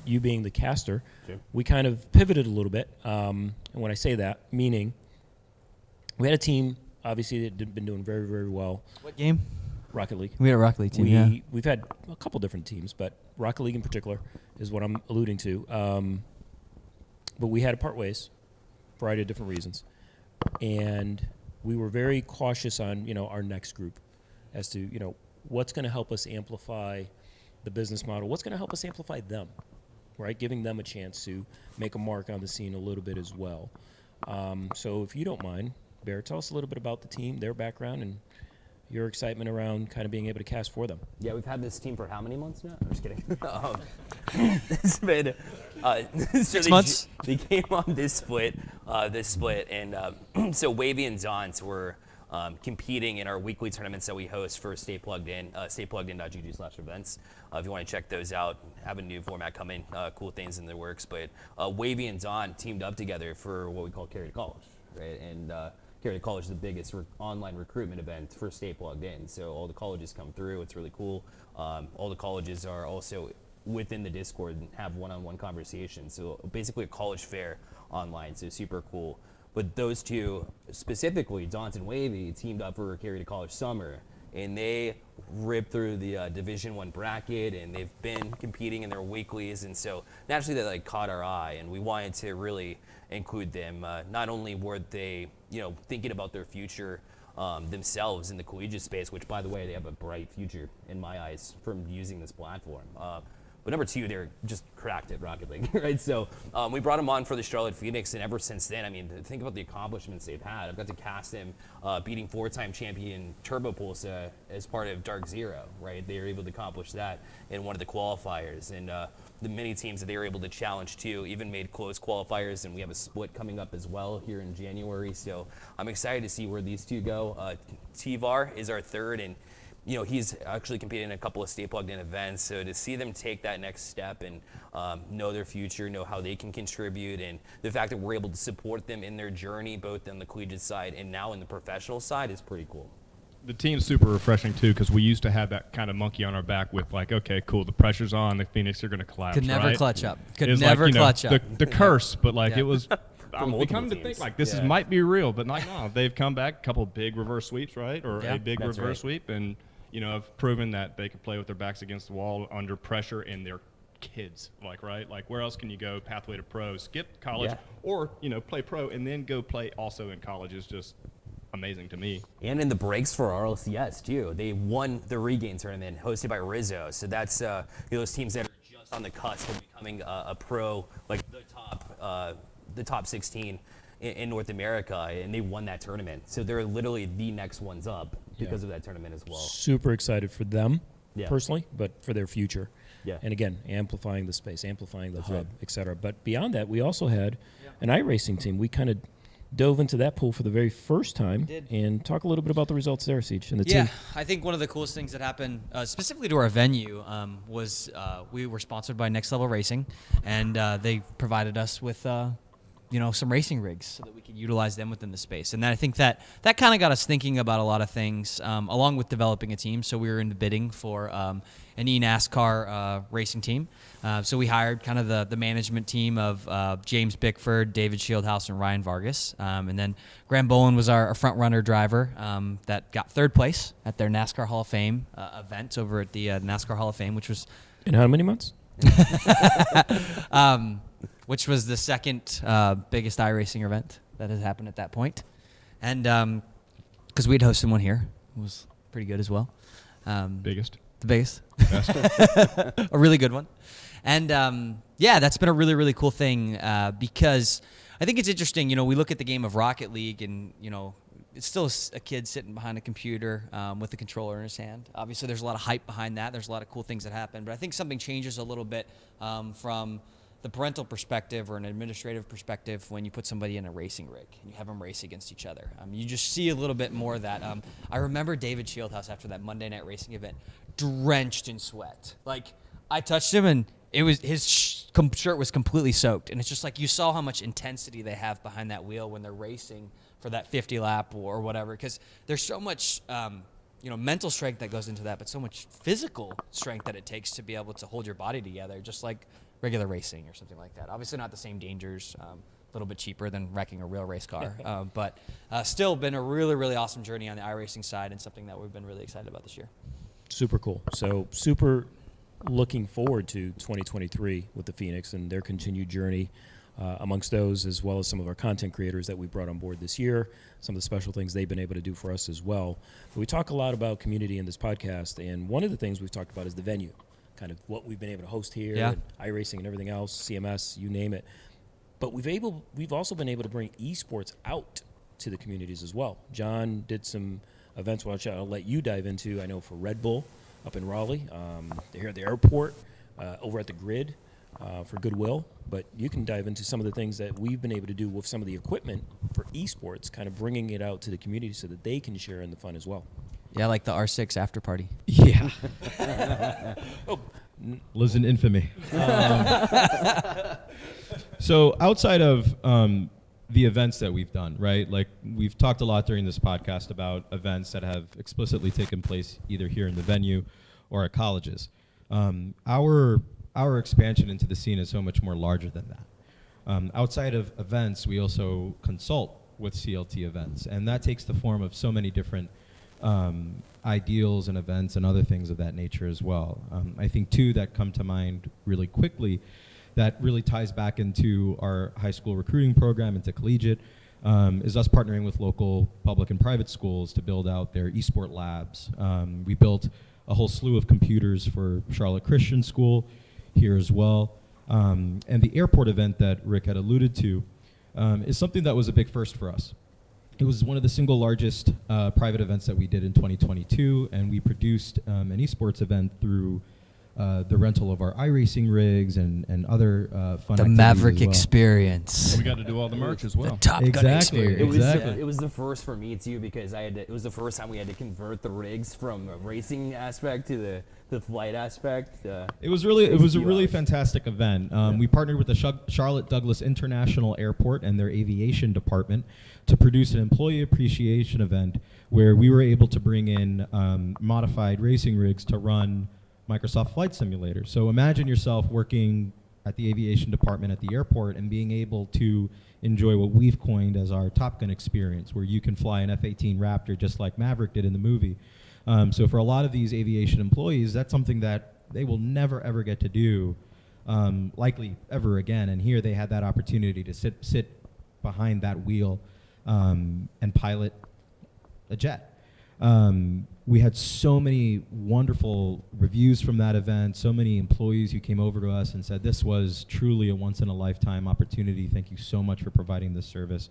you being the caster, Sure. we kind of pivoted a little bit. And when I say that, meaning we had a team, obviously, that had been doing very, very well. What game? Rocket League. We had a Rocket League team, yeah. We've had a couple different teams, but Rocket League in particular is what I'm alluding to. But we had to part ways for a variety of different reasons. And we were very cautious on, our next group as to, what's going to help us amplify the business model, what's going to help us amplify them, right? Giving them a chance to make a mark on the scene a little bit as well. So if you don't mind, Bear, tell us a little bit about the team, their background, and your excitement around kind of being able to cast for them. Yeah, we've had this team for how many months now? I'm just kidding. It's been 6 months. They came on this split, and so Wavy and Zonts were competing in our weekly tournaments that we host for Stay Plugged In, staypluggedin.gg/events. If you want to check those out, have a new format coming, cool things in the works. But Wavy and Zont teamed up together for what we call Carry to College, right? And Carry to College is the biggest online recruitment event for Stay Plugged In. So all the colleges come through. It's really cool. All the colleges are also within the Discord and have one-on-one conversations. So basically a college fair online. So super cool. But those two, specifically, Zont and Wavy, teamed up for Carry to College Summer. And they ripped through the Division I bracket, and they've been competing in their weeklies. And so naturally that caught our eye, and we wanted to really include them. Not only were they, thinking about their future themselves in the collegiate space, which, by the way, they have a bright future in my eyes from using this platform. But number two, they're just cracked at Rocket League, right? So we brought them on for the Charlotte Phoenix, and ever since then, think about the accomplishments they've had. I've got to cast them beating 4-time champion Turbo Pulsa as part of Dark Zero, right? They were able to accomplish that in one of the qualifiers, and the many teams that they were able to challenge too even made close qualifiers, and we have a split coming up as well here in January. So I'm excited to see where these two go. Tivar is our third, and he's actually competed in a couple of Stay Plugged In events. So to see them take that next step and know their future, know how they can contribute, and the fact that we're able to support them in their journey, both on the collegiate side and now in the professional side, is pretty cool. The team's super refreshing too, because we used to have that kind of monkey on our back with okay, cool, the pressure's on, the Phoenix are going to collapse. Could never right? clutch up. It was Clutch up. The curse, but Yeah. it was. I'm multiple becoming to teams. think this Yeah. might be real, but no, they've come back, a couple big reverse sweeps, right, or Yeah, a big that's reverse right. sweep, and have proven that they can play with their backs against the wall under pressure, and they're kids, right? Where else can you go? Pathway to pro, skip college, Yeah. or play pro and then go play also in college is just amazing to me. And in the breaks for RLCS too, they won the Regain tournament hosted by Rizzo. So that's those teams that are just on the cusp of becoming a pro, like the top 16 in North America, and they won that tournament. So they're literally the next ones up because of that tournament as well. Super excited for them Yeah. personally, but for their future. Yeah. And again, amplifying the space, amplifying the hub, et cetera. But beyond that, we also had an iRacing team. We kind of dove into that pool for the very first time. And talk a little bit about the results there, Siege, and the Yeah, team. I think one of the coolest things that happened, specifically to our venue, was we were sponsored by Next Level Racing, and they provided us with some racing rigs so that we could utilize them within the space. And then I think that kind of got us thinking about a lot of things, along with developing a team. So we were in the bidding for an eNASCAR racing team. So we hired kind of the management team of James Bickford, David Shieldhouse, and Ryan Vargas. And then Graham Bowen was our front runner driver that got third place at their NASCAR Hall of Fame event over at the NASCAR Hall of Fame, which was... In how many months? Which was the second biggest iRacing event that has happened at that point. And because we'd hosted one here. It was pretty good as well. Biggest. The biggest. Best. A really good one. And that's been a really, really cool thing because I think it's interesting. We look at the game of Rocket League and, it's still a kid sitting behind a computer with a controller in his hand. Obviously, there's a lot of hype behind that. There's a lot of cool things that happen. But I think something changes a little bit from the parental perspective or an administrative perspective when you put somebody in a racing rig and you have them race against each other. You just see a little bit more of that. I remember David Shieldhouse after that Monday night racing event, drenched in sweat. Like, I touched him and it was his shirt was completely soaked. And it's just like you saw how much intensity they have behind that wheel when they're racing for that 50 lap or whatever, because there's so much mental strength that goes into that, but so much physical strength that it takes to be able to hold your body together, just like regular racing or something like that. Obviously not the same dangers, a little bit cheaper than wrecking a real race car, but still been a really, really awesome journey on the iRacing side and something that we've been really excited about this year. Super cool. So super looking forward to 2023 with the Phoenix and their continued journey amongst those, as well as some of our content creators that we brought on board this year, some of the special things they've been able to do for us as well. But we talk a lot about community in this podcast, and one of the things we've talked about is the venue, kind of what we've been able to host here, and iRacing and everything else, CMS, you name it. But we've also been able to bring esports out to the communities as well. John did some events, which I'll let you dive into. I know for Red Bull up in Raleigh, they're here at the airport, over at the grid for Goodwill. But you can dive into some of the things that we've been able to do with some of the equipment for esports, kind of bringing it out to the community so that they can share in the fun as well. Yeah, like the R6 after party. Yeah. Lives in infamy. So outside of the events that we've done, right? Like we've talked a lot during this podcast about events that have explicitly taken place either here in the venue or at colleges. Our expansion into the scene is so much more larger than that. Outside of events, we also consult with CLT events, and that takes the form of so many different ideals and events and other things of that nature as well. I think two that come to mind really quickly that really ties back into our high school recruiting program, into collegiate, is us partnering with local public and private schools to build out their esport labs. We built a whole slew of computers for Charlotte Christian School here as well. And the airport event that Rick had alluded to is something that was a big first for us. It was one of the single largest private events that we did in 2022, and we produced an esports event through the rental of our iRacing rigs and other fun the activities Maverick as well. experience. We got to do all the merch as well. The Top Gun Exactly. experience. It was the first for me too, because it was the first time we had to convert the rigs from a racing aspect to the flight aspect. It was a really fantastic event. We partnered with the Charlotte Douglas International Airport and their aviation department to produce an employee appreciation event where we were able to bring in modified racing rigs to run Microsoft Flight Simulator. So imagine yourself working at the aviation department at the airport and being able to enjoy what we've coined as our Top Gun experience, where you can fly an F-18 Raptor just like Maverick did in the movie. So for a lot of these aviation employees, that's something that they will never, ever get to do, likely ever again. And here they had that opportunity to sit behind that wheel and pilot a jet. We had so many wonderful reviews from that event, so many employees who came over to us and said, this was truly a once-in-a-lifetime opportunity. Thank you so much for providing this service.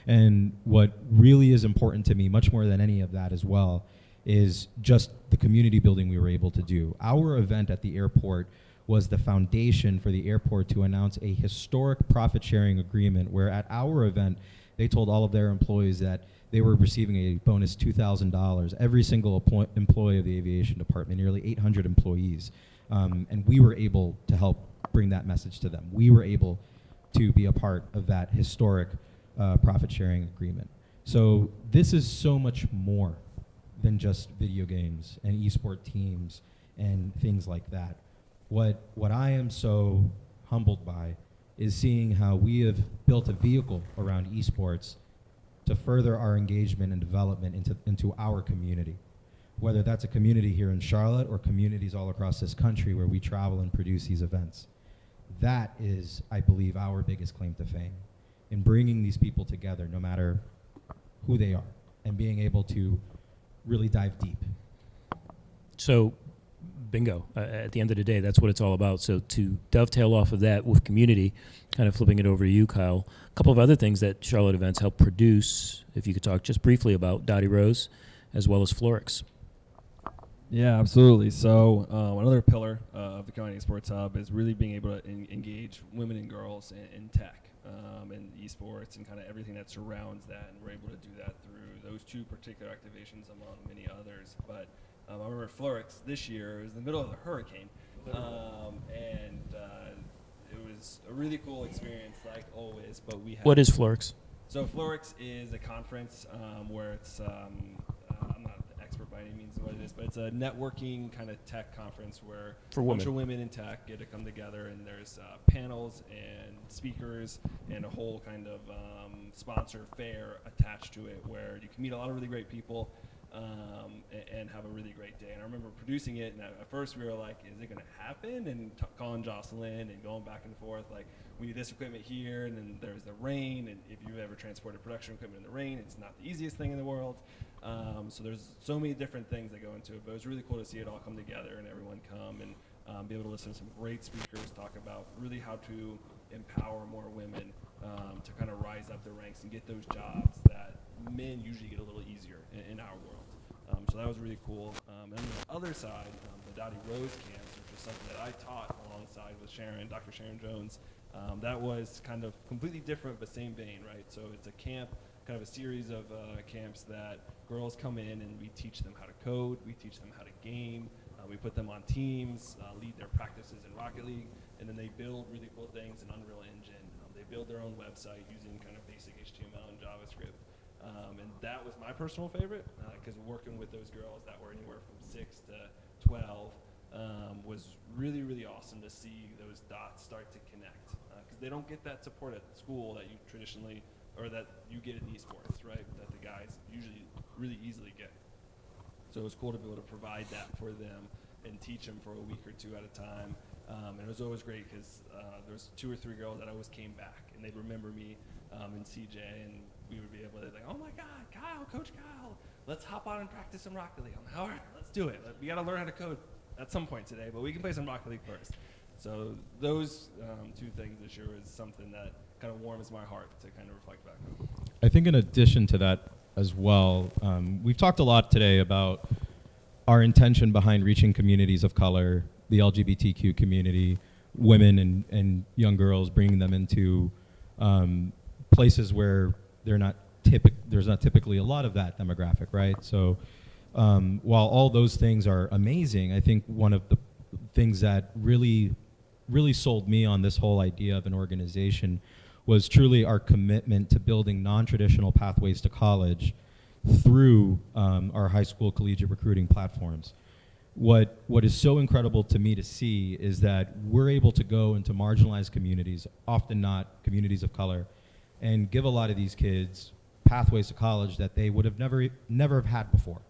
And what really is important to me, much more than any of that as well, is just the community building we were able to do. Our event at the airport was the foundation for the airport to announce a historic profit-sharing agreement where at our event, they told all of their employees that they were receiving a bonus $2,000, every single employee of the aviation department, nearly 800 employees. And we were able to help bring that message to them. We were able to be a part of that historic profit sharing agreement. So this is so much more than just video games and esport teams and things like that. What I am so humbled by is seeing how we have built a vehicle around esports to further our engagement and development into our community. Whether that's a community here in Charlotte or communities all across this country where we travel and produce these events. That is, I believe, our biggest claim to fame, in bringing these people together, no matter who they are, and being able to really dive deep. So, bingo. At the end of the day, that's what it's all about. So to dovetail off of that with community, kind of flipping it over to you, Kyle, a couple of other things that Charlotte Events help produce, if you could talk just briefly about Dottie Rose, as well as Florix. Yeah, absolutely. So another pillar of the Carolina Esports Hub is really being able to engage women and girls in tech and esports and kind of everything that surrounds that. And we're able to do that through those two particular activations among many others. But I remember Florix this year, it was in the middle of the hurricane. And it was a really cool experience, like always. But we had What is Florix? So Florix is a conference where it's I'm not the expert by any means of what it is, but it's a networking kind of tech conference where For a bunch women. of women in tech get to come together, and there's panels and speakers and a whole kind of sponsor fair attached to it where you can meet a lot of really great people and have a really great day. And I remember producing it, and at first we were like, is it going to happen? And calling Jocelyn and going back and forth, like, we need this equipment here, and then there's the rain, and if you've ever transported production equipment in the rain, it's not the easiest thing in the world. So there's so many different things that go into it, but it was really cool to see it all come together and everyone come and be able to listen to some great speakers talk about really how to empower more women to kind of rise up the ranks and get those jobs that men usually get a little easier in our world. So that was really cool. And on the other side, the Dottie Rose camps, which is something that I taught alongside with Sharon, Dr. Sharon Jones. That was kind of completely different, but same vein, right? So it's a camp, kind of a series of camps that girls come in and we teach them how to code, we teach them how to game, we put them on teams, lead their practices in Rocket League, and then they build really cool things in Unreal Engine. They build their own website using kind of basic HTML and JavaScript. And that was my personal favorite, because working with those girls that were anywhere from 6 to 12 was really, really awesome to see those dots start to connect. Because they don't get that support at school that you traditionally, or that you get in esports, right? That the guys usually really easily get. So it was cool to be able to provide that for them and teach them for a week or two at a time. And it was always great because there was 2 or 3 girls that always came back and they'd remember me and CJ, and we would be able to like, oh my God, Kyle, Coach Kyle, let's hop on and practice some Rocket League. I'm like, all right, let's do it. We got to learn how to code at some point today, but we can play some Rocket League first. So those 2 things this year was something that kind of warms my heart to kind of reflect back on. I think in addition to that as well, we've talked a lot today about our intention behind reaching communities of color, the LGBTQ community, women and young girls, bringing them into places where there's not typically a lot of that demographic, right? So while all those things are amazing, I think one of the things that really sold me on this whole idea of an organization was truly our commitment to building non-traditional pathways to college through our high school collegiate recruiting platforms. What is so incredible to me to see is that we're able to go into marginalized communities, often not communities of color, and give a lot of these kids pathways to college that they would have never have had before.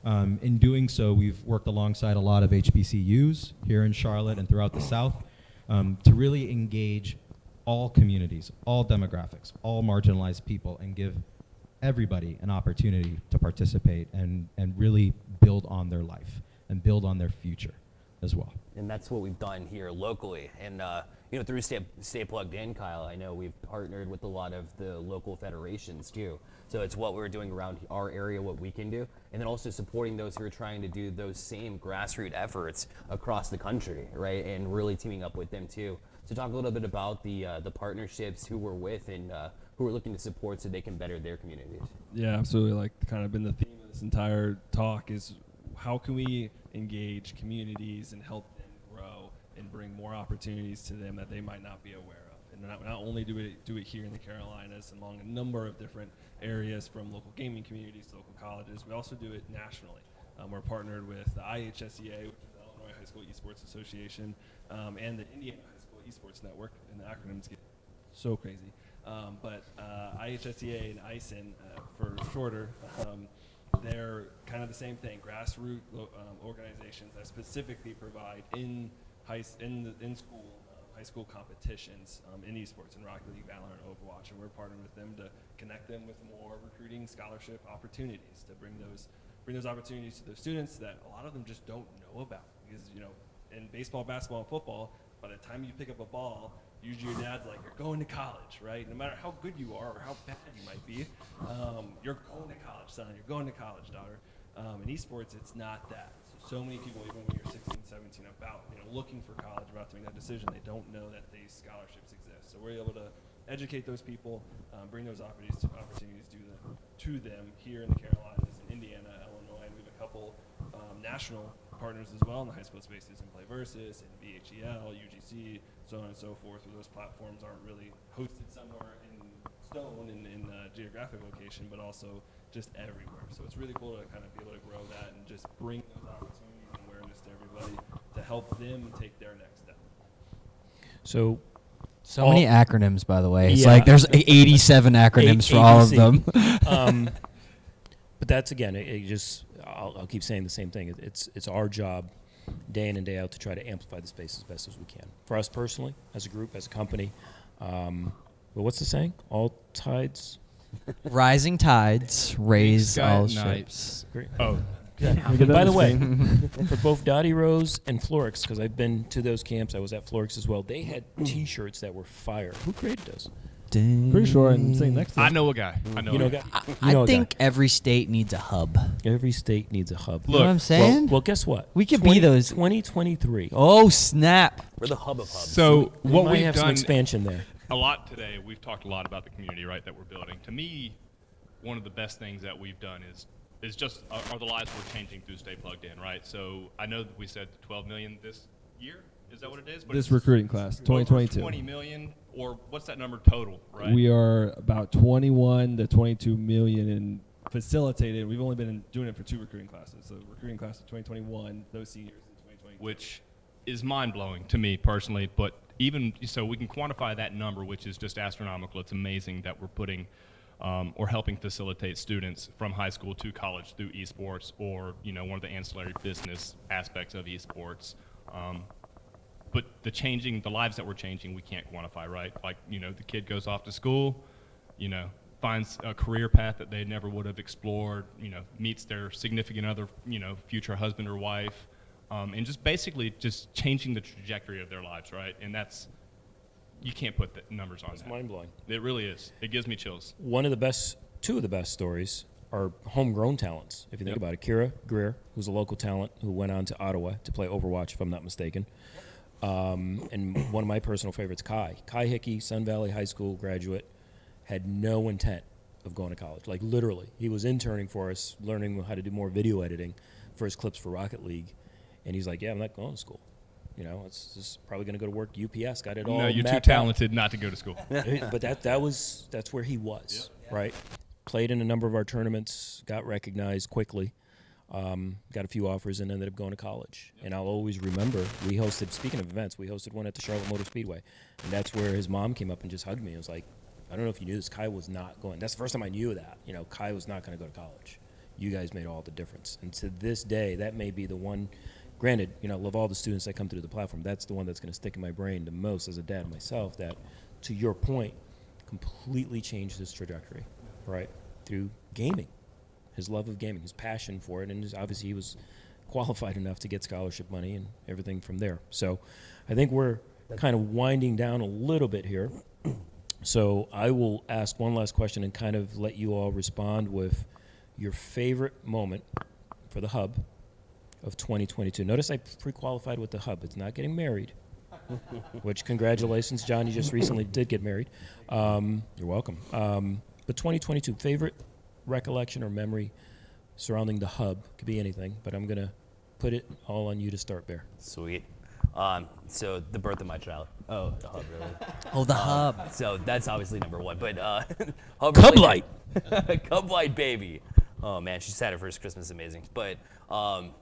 In doing so, we've worked alongside a lot of HBCUs here in Charlotte and throughout the South to really engage all communities, all demographics, all marginalized people, and give everybody an opportunity to participate and really build on their life and build on their future as well. And that's what we've done here locally. And through Stay Plugged In, Kyle, I know we've partnered with a lot of the local federations too. So it's what we're doing around our area, what we can do, and then also supporting those who are trying to do those same grassroots efforts across the country, right? And really teaming up with them too. So talk a little bit about the partnerships, who we're with, and who we're looking to support so they can better their communities. Yeah, absolutely. Like kind of been the theme of this entire talk is how can we engage communities and help them grow and bring more opportunities to them that they might not be aware of. And not only do we do it here in the Carolinas along a number of different areas from local gaming communities to local colleges, we also do it nationally. We're partnered with the IHSEA, which is the Illinois High School Esports Association, and the Indiana High School Esports Network, and the acronyms get so crazy. But IHSEA and ISIN, for shorter, they're kind of the same thing, grassroots organizations that specifically provide in school high school competitions in esports, in Rocket League, Valorant, Overwatch, and we're partnering with them to connect them with more recruiting scholarship opportunities to bring those opportunities to those students that a lot of them just don't know about. Because, you know, in baseball, basketball, and football, by the time you pick up a ball, usually your dad's like, you're going to college, right? No matter how good you are or how bad you might be, you're going to college, son. You're going to college, daughter. In esports, it's not that. So many people, even when you're 16, 17, looking for college, about to make that decision, they don't know that these scholarships exist. So we're able to educate those people, bring those opportunities to them here in the Carolinas, in Indiana, Illinois, and we have a couple national partners as well in the high school spaces, in Play Versus, in VHEL, UGC, so on and so forth, where those platforms aren't really hosted somewhere in stone in a geographic location, but also just everywhere. So it's really cool to kind of be able to grow that and just bring those opportunities and awareness to everybody to help them take their next step. So many acronyms, by the way. It's Yeah. like there's 87 acronyms for all of them. But that's, again, I'll keep saying the same thing. It's our job day in and day out to try to amplify the space as best as we can. For us personally, as a group, as a company, well, what's the saying? All tides... Rising tides raise Sky all at night. ships. Great. Oh, By the way, for both Dottie Rose and Florix, because I've been to those camps, I was at Florix as well, they had T-shirts that were fire. Who created those? Pretty sure I'm sitting next to I him. know a guy. You know a guy? I think every state needs a hub. Every state needs a hub. You know what I'm saying? Well, guess what? We could be those. 2023. Oh, snap. We're the hub of hubs. So We what might we've have some done expansion there. a lot today, we've talked a lot about the community, right, that we're building. To me, one of the best things that we've done is just are the lives we're changing through Stay Plugged In, right? So I know that we said 12 million this year. Is that what it is? But This it's recruiting class, over 2022. 20 million, or what's that number total, right? We are about 21 to 22 million in facilitated. We've only been doing it for 2 recruiting classes. So recruiting class of 2021, those seniors in 2022. Which is mind-blowing to me personally, but even so we can quantify that number, which is just astronomical. It's amazing that we're putting or helping facilitate students from high school to college through esports, or one of the ancillary business aspects of esports. But the lives that we're changing, we can't quantify, right? Like, the kid goes off to school, finds a career path that they never would have explored, meets their significant other, future husband or wife, and just basically just changing the trajectory of their lives, right? And you can't put the numbers on It's that. mind-blowing. It really is. It gives me chills. Two of the best stories are homegrown talents. If you think about it, Kira Greer, who's a local talent who went on to Ottawa to play Overwatch, if I'm not mistaken. And one of my personal favorites, Kai Hickey, Sun Valley High School graduate, had no intent of going to college. Like, literally. He was interning for us, learning how to do more video editing for his clips for Rocket League. And he's like, yeah, I'm not going to school. It's just probably going to go to work UPS. Got it all. No, you're too mapped talented not to go to school. out. But that's where he was, right? Played in a number of our tournaments, got recognized quickly, got a few offers, and ended up going to college. And I'll always remember, speaking of events, we hosted one at the Charlotte Motor Speedway. And that's where his mom came up and just hugged me. It was like, I don't know if you knew this, Kai was not going. That's the first time I knew that. Kai was not going to go to college. You guys made all the difference. And to this day, that may be the one. Granted, of all the students that come through the platform, that's the one that's going to stick in my brain the most as a dad myself, that, to your point, completely changed his trajectory, right, through gaming, his love of gaming, his passion for it, and obviously he was qualified enough to get scholarship money and everything from there. So I think we're kind of winding down a little bit here. So I will ask one last question and kind of let you all respond with your favorite moment for the hub of 2022. Notice I pre-qualified with the hub. It's not getting married, which, congratulations, John, you just recently did get married. You're welcome. But 2022, favorite recollection or memory surrounding the hub. Could be anything, but I'm going to put it all on you to start, Bear. Sweet. So the birth of my child. Oh, the hub, really. Oh, the hub. So that's obviously number one. But hub Cub really- Light. Cub Light baby. Oh man, she's had her first Christmas, amazing. But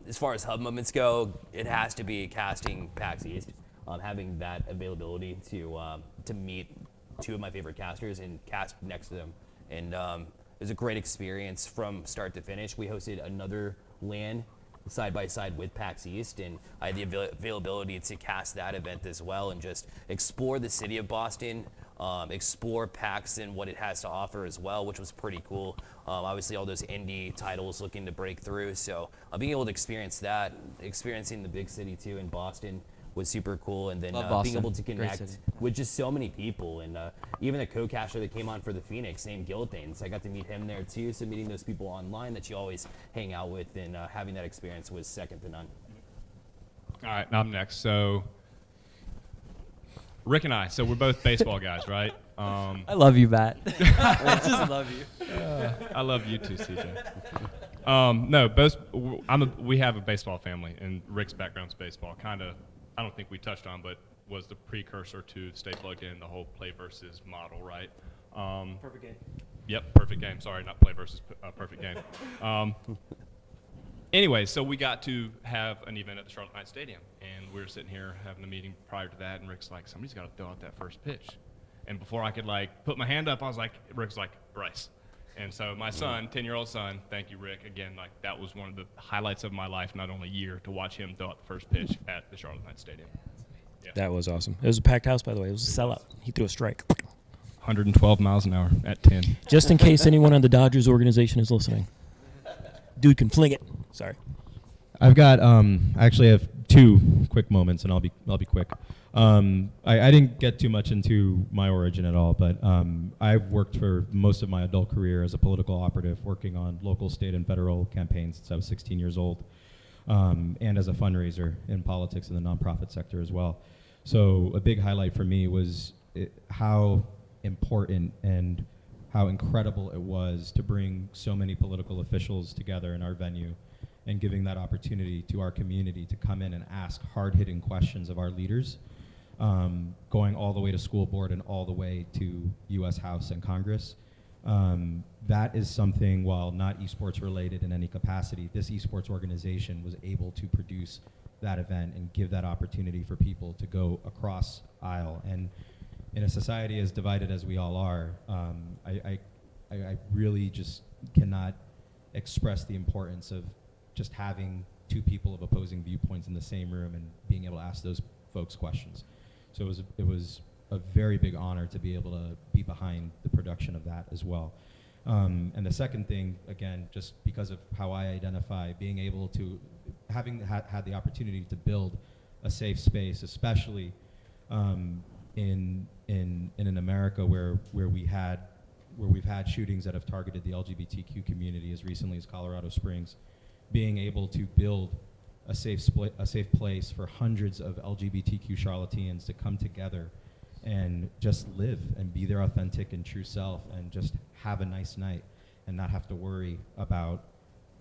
as far as hub moments go, it has to be casting PAX East, having that availability to meet two of my favorite casters and cast next to them, and it was a great experience from start to finish. We hosted another LAN side by side with PAX East, and I had the availability to cast that event as well and just explore the city of Boston, explore PAX and what it has to offer as well, which was pretty cool. Obviously all those indie titles looking to break through, so being able to experience that, experiencing the big city too in Boston was super cool, and then Love being Boston. able to Great connect city. with just so many people, and even the co-caster that came on for the Phoenix, named Gilthanes, I got to meet him there too, so meeting those people online that you always hang out with, and having that experience was second to none. All right, now I'm next. So Rick and I, so we're both baseball guys, right? I love you, Matt. I just love you. I love you too, CJ. No, both. We have a baseball family, and Rick's background's baseball. Kind of, I don't think we touched on, but was the precursor to Stay Plugged In, the whole play versus model, right? Perfect game. Yep, perfect game. Sorry, not play versus perfect game. Anyway, so we got to have an event at the Charlotte Knights Stadium, and we were sitting here having a meeting prior to that, and Rick's like, somebody's got to throw out that first pitch. And before I could put my hand up, Rick's like, Bryce. And so my son, 10-year-old son, thank you, Rick. Again, that was one of the highlights of my life, not only year, to watch him throw out the first pitch at the Charlotte Knights Stadium. Yeah. That was awesome. It was a packed house, by the way. It was a sellout. He threw a strike. 112 miles an hour at 10. Just in case anyone on the Dodgers organization is listening. Dude can fling it. Sorry. I've got I actually have two quick moments, and I'll be quick. I didn't get too much into my origin at all, but I've worked for most of my adult career as a political operative, working on local, state, and federal campaigns since I was 16 years old, and as a fundraiser in politics in the nonprofit sector as well. So a big highlight for me was how important and how incredible it was to bring so many political officials together in our venue, and giving that opportunity to our community to come in and ask hard-hitting questions of our leaders, going all the way to school board and all the way to U.S. House and Congress. That is something, while not esports related in any capacity, this esports organization was able to produce that event and give that opportunity for people to go across aisle. And in a society as divided as we all are, I really just cannot express the importance of just having two people of opposing viewpoints in the same room and being able to ask those folks questions. So it was a very big honor to be able to be behind the production of that as well. And the second thing, again, just because of how I identify, being able to, having had the opportunity to build a safe space, especially in an America where we've had shootings that have targeted the LGBTQ community as recently as Colorado Springs, being able to build a safe place for hundreds of LGBTQ Charlotteans to come together and just live and be their authentic and true self and just have a nice night and not have to worry about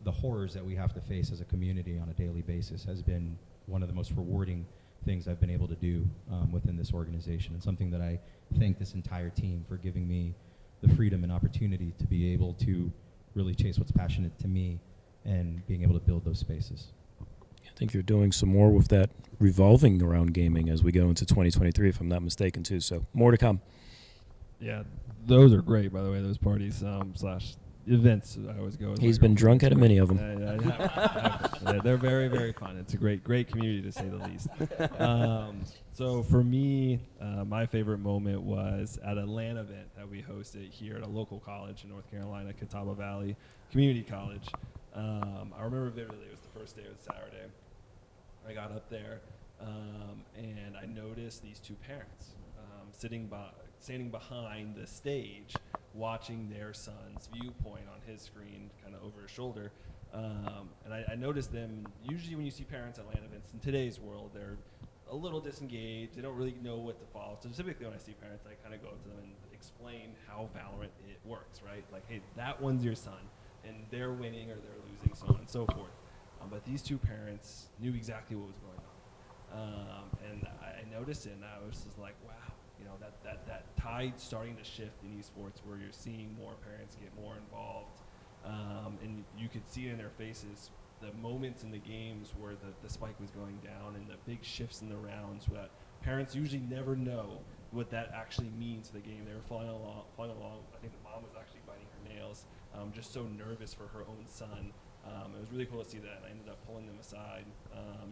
the horrors that we have to face as a community on a daily basis has been one of the most rewarding things I've been able to do within this organization, and something that I thank this entire team for giving me the freedom and opportunity to be able to really chase what's passionate to me and being able to build those spaces. I think you're doing some more with that revolving around gaming as we go into 2023, if I'm not mistaken, too. So more to come. Yeah, those are great, by the way, those parties slash events I always go. He's been drunk at many of them. Yeah, they're very, very fun. It's a great community, to say the least. So for me, my favorite moment was at a LAN event that we hosted here at a local college in North Carolina, Catawba Valley Community College. I remember vividly, it was the first day, it was Saturday. I got up there, and I noticed these two parents standing behind the stage, watching their son's viewpoint on his screen, kind of over his shoulder. And I noticed them, usually when you see parents at LAN events in today's world, they're a little disengaged. They don't really know what to follow. So typically when I see parents, I kind of go up to them and explain how Valorant it works, right? Like, hey, that one's your son, and they're winning or they're losing, so on and so forth. But these two parents knew exactly what was going on. And I noticed it, and I was just like, wow, that tide starting to shift in esports, where you're seeing more parents get more involved, and you could see it in their faces, the moments in the games where the spike was going down and the big shifts in the rounds that parents usually never know what that actually means to the game. They were following along. I think the mom was actually biting her nails, just so nervous for her own son. It was really cool to see that, and I ended up pulling them aside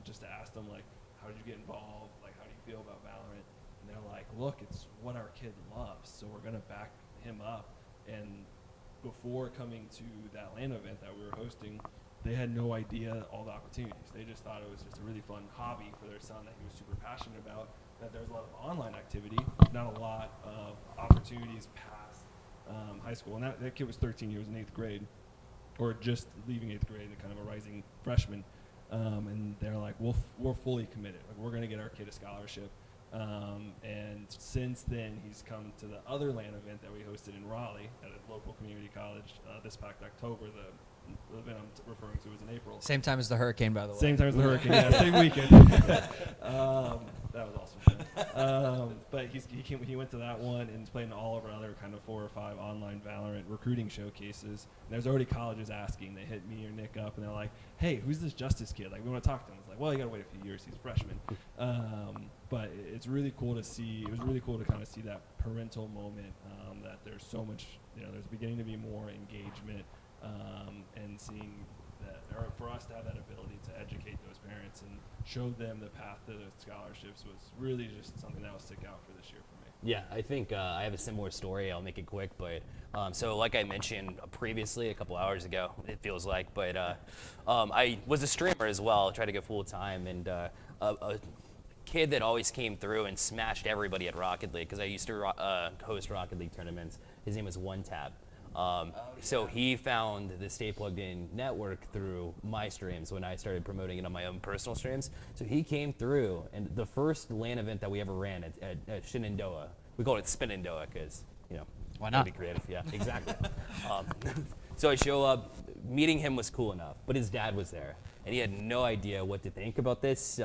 just to ask them, like, how did you get involved? Like, how do you feel about Valorant? And they're like, look, it's what our kid loves, so we're going to back him up. And before coming to that LAN event that we were hosting, they had no idea all the opportunities. They just thought it was just a really fun hobby for their son that he was super passionate about, that there's a lot of online activity, not a lot of opportunities past high school. And that kid was 13, he was in 8th grade, or just leaving 8th grade, and kind of a rising freshman. And they're like, we're fully committed. Like, we're going to get our kid a scholarship. And since then, he's come to the other LAN event that we hosted in Raleigh at a local community college this past October. The event I'm referring to was in April. Same time as the hurricane, by the way. Same time as the hurricane, yeah, same weekend. That was awesome. But he went to that one and he's playing all of our other kind of 4 or 5 online Valorant recruiting showcases. And there's already colleges asking. They hit me or Nick up and they're like, hey, who's this Justice kid? Like, we want to talk to him. It's like, well, you got to wait a few years. He's a freshman. But it's really cool to see. It was really cool to kind of see that parental moment, that there's so much, there's beginning to be more engagement, and seeing that, or for us to have that ability to educate those parents and show them the path to the scholarships was really just something that will stick out for this year for me. Yeah, I think I have a similar story. I'll make it quick, but so like I mentioned previously, a couple hours ago, it feels like, but I was a streamer as well, tried to go full time, and a kid that always came through and smashed everybody at Rocket League, because I used to host Rocket League tournaments. His name was One Tab. So he found the Stay Plugged In network through my streams when I started promoting it on my own personal streams. So he came through, and the first LAN event that we ever ran at Shenandoah, we called it Spinandoah because, why not? Be creative. Yeah, exactly. So I show up, meeting him was cool enough, but his dad was there, and he had no idea what to think about this.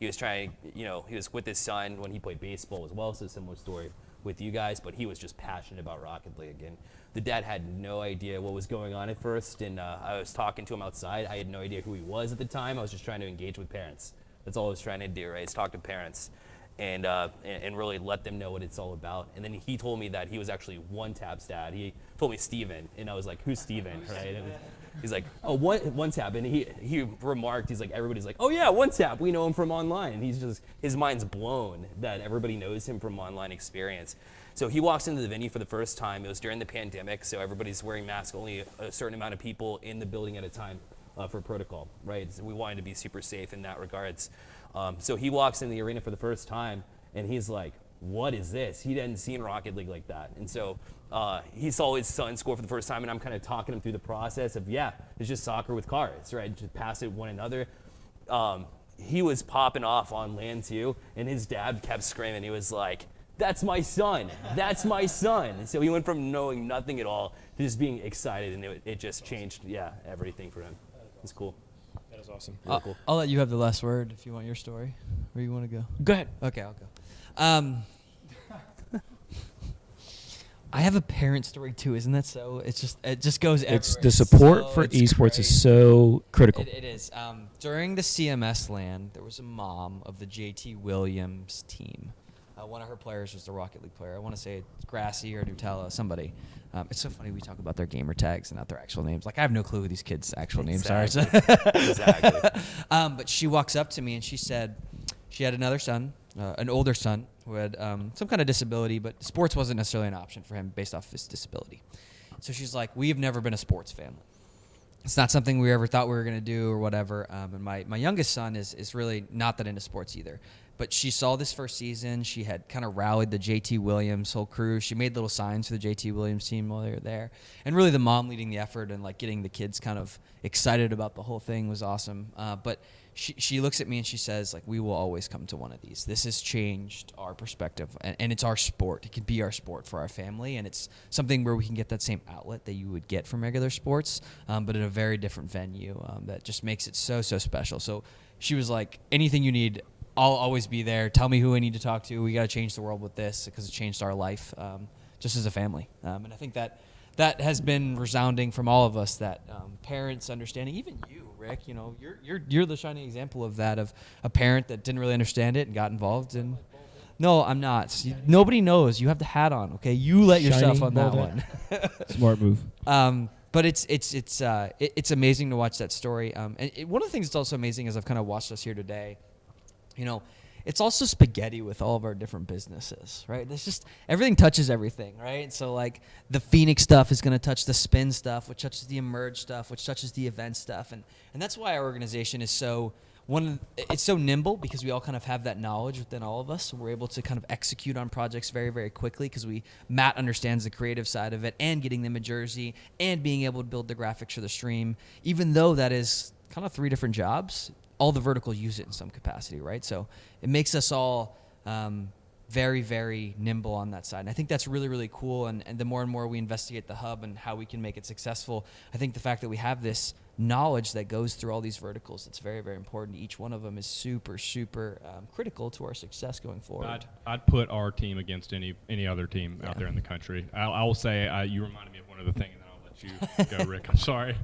He was trying, he was with his son when he played baseball as well, so a similar story with you guys, but he was just passionate about Rocket League, and the dad had no idea what was going on at first, and I was talking to him outside. I had no idea who he was at the time. I was just trying to engage with parents. That's all I was trying to do, right, is talk to parents and really let them know what it's all about. And then he told me that he was actually One Tab's dad. He told me Steven, and I was like, who's Steven, right? And he's like, oh, One Tab, and he remarked, he's like, everybody's like, oh yeah, One Tab, we know him from online. And he's just, his mind's blown that everybody knows him from online experience. So he walks into the venue for the first time. It was during the pandemic, so everybody's wearing masks, only a certain amount of people in the building at a time for protocol, right? So we wanted to be super safe in that regards. So he walks in the arena for the first time, and he's like, what is this? He hadn't seen Rocket League like that. And so he saw his son score for the first time, and I'm kind of talking him through the process of, yeah, it's just soccer with cars, right? Just pass it one another. He was popping off on LAN too, and his dad kept screaming. He was like, that's my son. That's my son. So he went from knowing nothing at all to just being excited, and it just changed, everything for him. It's cool. That is awesome. Really cool. I'll let you have the last word if you want your story. Where you want to go? Go ahead. Okay, I'll go. I have a parent story too, isn't that so? It just goes everywhere. It's the support for It's esports crazy. is so critical. It is. During the CMS LAN, there was a mom of the JT Williams team. One of her players was the Rocket League player. I want to say it's Grassy or Nutella, somebody. It's so funny we talk about their gamer tags and not their actual names. Like, I have no clue who these kids' actual names are. Exactly. But she walks up to me and she said she had another son, an older son, who had some kind of disability, but sports wasn't necessarily an option for him based off his disability. So she's like, we have never been a sports family. It's not something we ever thought we were going to do or whatever. And my youngest son is really not that into sports either. But she saw this first season. She had kind of rallied the JT Williams whole crew. She made little signs for the JT Williams team while they were there. And really the mom leading the effort and like getting the kids kind of excited about the whole thing was awesome. But she looks at me and she says, like, we will always come to one of these. This has changed our perspective. And it's our sport. It can be our sport for our family. And it's something where we can get that same outlet that you would get from regular sports, but in a very different venue that just makes it so, so special. So she was like, anything you need, I'll always be there. Tell me who I need to talk to. We got to change the world with this because it changed our life just as a family. And I think that has been resounding from all of us, that parents understanding, even you, Rick, you know, you're the shining example of that, of a parent that didn't really understand it and got involved. And no, I'm not. Nobody knows. You have the hat on, okay? You let yourself on that one. Smart move. But it's amazing to watch that story. And one of the things that's also amazing is I've kind of watched us here today. You know, it's also spaghetti with all of our different businesses, right? It's just everything touches everything, right? So like the Phoenix stuff is going to touch the spin stuff, which touches the emerge stuff, which touches the event stuff, and that's why our organization is it's so nimble, because we all kind of have that knowledge within all of us. So we're able to kind of execute on projects very, very quickly because Matt understands the creative side of it, and getting them a jersey and being able to build the graphics for the stream, even though that is kind of 3 different jobs. All the verticals use it in some capacity, right? So it makes us all very, very nimble on that side. And I think that's really, really cool. And the more and more we investigate the hub and how we can make it successful, I think the fact that we have this knowledge that goes through all these verticals, it's very, very important. Each one of them is super, super critical to our success going forward. I'd put our team against any other team out there in the country. I will say, you reminded me of one other thing, and then I'll let you go, Rick. I'm sorry.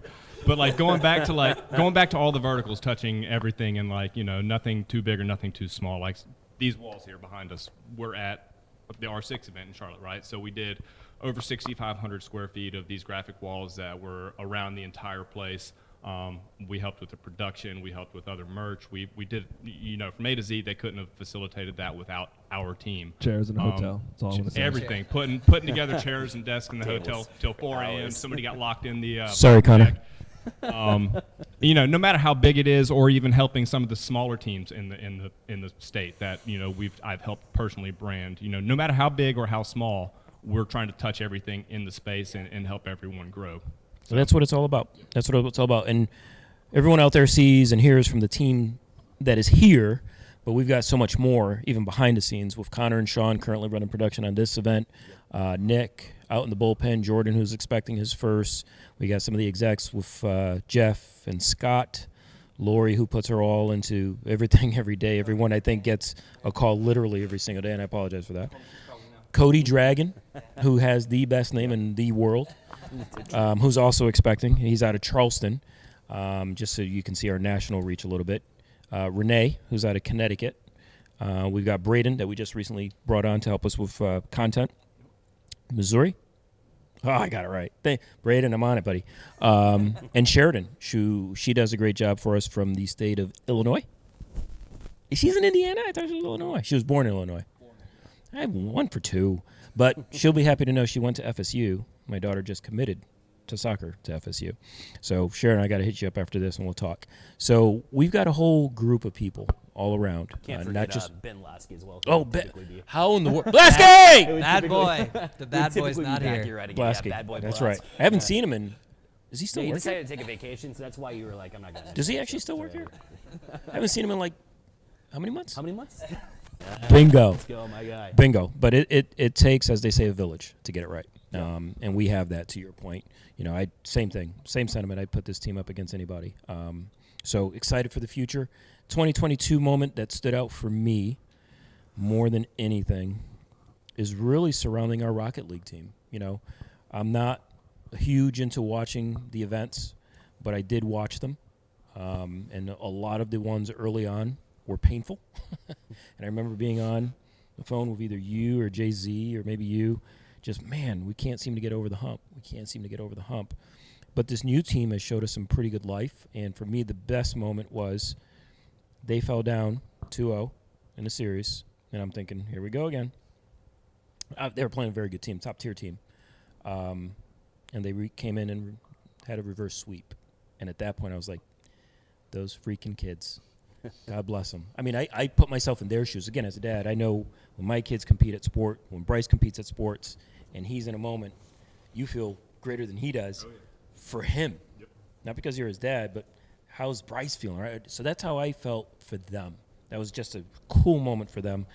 But like going back to all the verticals, touching everything, and like, you know, nothing too big or nothing too small. Like these walls here behind us, we're at the R6 event in Charlotte, right? So we did over 6,500 square feet of these graphic walls that were around the entire place. We helped with the production. We helped with other merch. We did, you know, from A to Z. They couldn't have facilitated that without our team. Chairs in a hotel. That's all I'm gonna say. Everything. Putting together chairs and desks in the hotel till 4 a.m. Somebody got locked in the. Sorry, Connor. You know, no matter how big it is, or even helping some of the smaller teams in the state that, you know, I've helped personally brand. You know, no matter how big or how small, we're trying to touch everything in the space and help everyone grow. So that's what it's all about. That's what it's all about. And everyone out there sees and hears from the team that is here, but we've got so much more, even behind the scenes, with Connor and Sean currently running production on this event. Nick out in the bullpen, Jordan, who's expecting his first. We got some of the execs with Jeff and Scott, Lori, who puts her all into everything every day. Everyone, I think, gets a call literally every single day, and I apologize for that. Cody Dragon, who has the best name in the world, who's also expecting. He's out of Charleston, just so you can see our national reach a little bit. Renee, who's out of Connecticut. We've got Braden, that we just recently brought on to help us with content. Missouri. Oh, I got it right. Braden, I'm on it, buddy. And Sheridan, she does a great job for us from the state of Illinois. She's in Indiana? I thought she was Illinois. She was born in Illinois. I have 1 for 2. But she'll be happy to know she went to FSU. My daughter just committed to soccer to FSU. So, Sharon, I got to hit you up after this and we'll talk. So, we've got a whole group of people all around. Can't forget not just Ben Lasky as well. Oh, how in the world? Lasky! Bad boy. The bad boy's not here. Lasky. Bad boy That's Blas. right. I haven't seen him in. Is he still He working? decided to take a vacation, so that's why you were like, I'm not going to. Does he actually still work here? I haven't seen him in like how many months? How many months? Bingo. Let's go, my guy. Bingo. But it takes, as they say, a village to get it right. And we have that, to your point. You know, same thing, same sentiment. I'd put this team up against anybody. So excited for the future. 2022 moment that stood out for me more than anything is really surrounding our Rocket League team. You know, I'm not huge into watching the events, but I did watch them. And a lot of the ones early on were painful. And I remember being on the phone with either you or Jay-Z or maybe you, just, man, we can't seem to get over the hump. We can't seem to get over the hump. But this new team has showed us some pretty good life. And for me, the best moment was they fell down 2-0 in the series. And I'm thinking, here we go again. They were playing a very good team, top-tier team. And they came in and had a reverse sweep. And at that point, I was like, those freaking kids. God bless them. I mean, I put myself in their shoes. Again, as a dad, I know when my kids compete at sport, when Bryce competes at sports, and he's in a moment, you feel greater than he does for him. Yep. Not because you're his dad, but how's Bryce feeling, right? So that's how I felt for them. That was just a cool moment for them.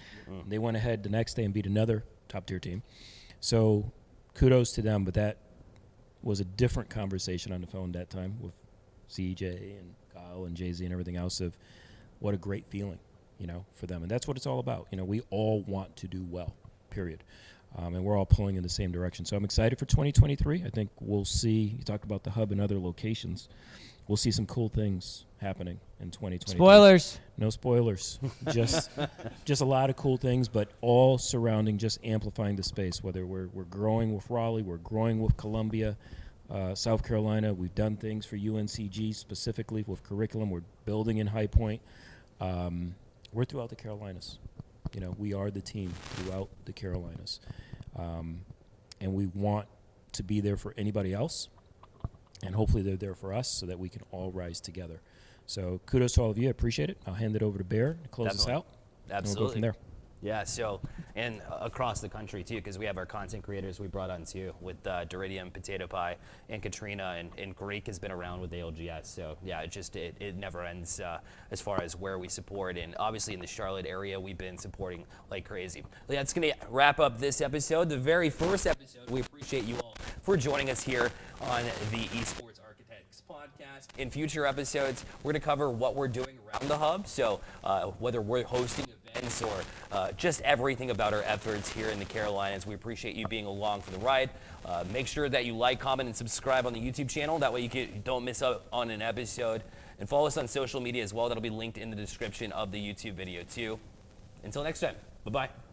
They went ahead the next day and beat another top-tier team. So kudos to them, but that was a different conversation on the phone that time with CJ and Kyle and Jay-Z and everything else of what a great feeling. for them. And that's what it's all about. We all want to do well, period. And we're all pulling in the same direction. So I'm excited for 2023. I think we'll see, you talked about the hub and other locations. We'll see some cool things happening in 2023. Spoilers. No spoilers. just a lot of cool things, but all surrounding just amplifying the space, whether we're growing with Raleigh, we're growing with Columbia, South Carolina. We've done things for UNCG specifically with curriculum. We're building in High Point. We're throughout the Carolinas. We are the team throughout the Carolinas. And we want to be there for anybody else. And hopefully they're there for us so that we can all rise together. So kudos to all of you. I appreciate it. I'll hand it over to Bear to close us out. Absolutely. And we'll go from there. Yeah, so, and across the country too, because we have our content creators we brought on too, with Doridium, Potato Pie, and Katrina, and Greek has been around with ALGS. So yeah, it never ends as far as where we support. And obviously in the Charlotte area, we've been supporting like crazy. That's going to wrap up this episode, the very first episode. We appreciate you all for joining us here on the Esports Architects podcast. In future episodes, we're going to cover what we're doing around the hub. So whether we're hosting events or just everything about our efforts here in the Carolinas. We appreciate you being along for the ride. Make sure that you like, comment, and subscribe on the YouTube channel. That way you don't miss out on an episode. And follow us on social media as well. That'll be linked in the description of the YouTube video too. Until next time, bye-bye.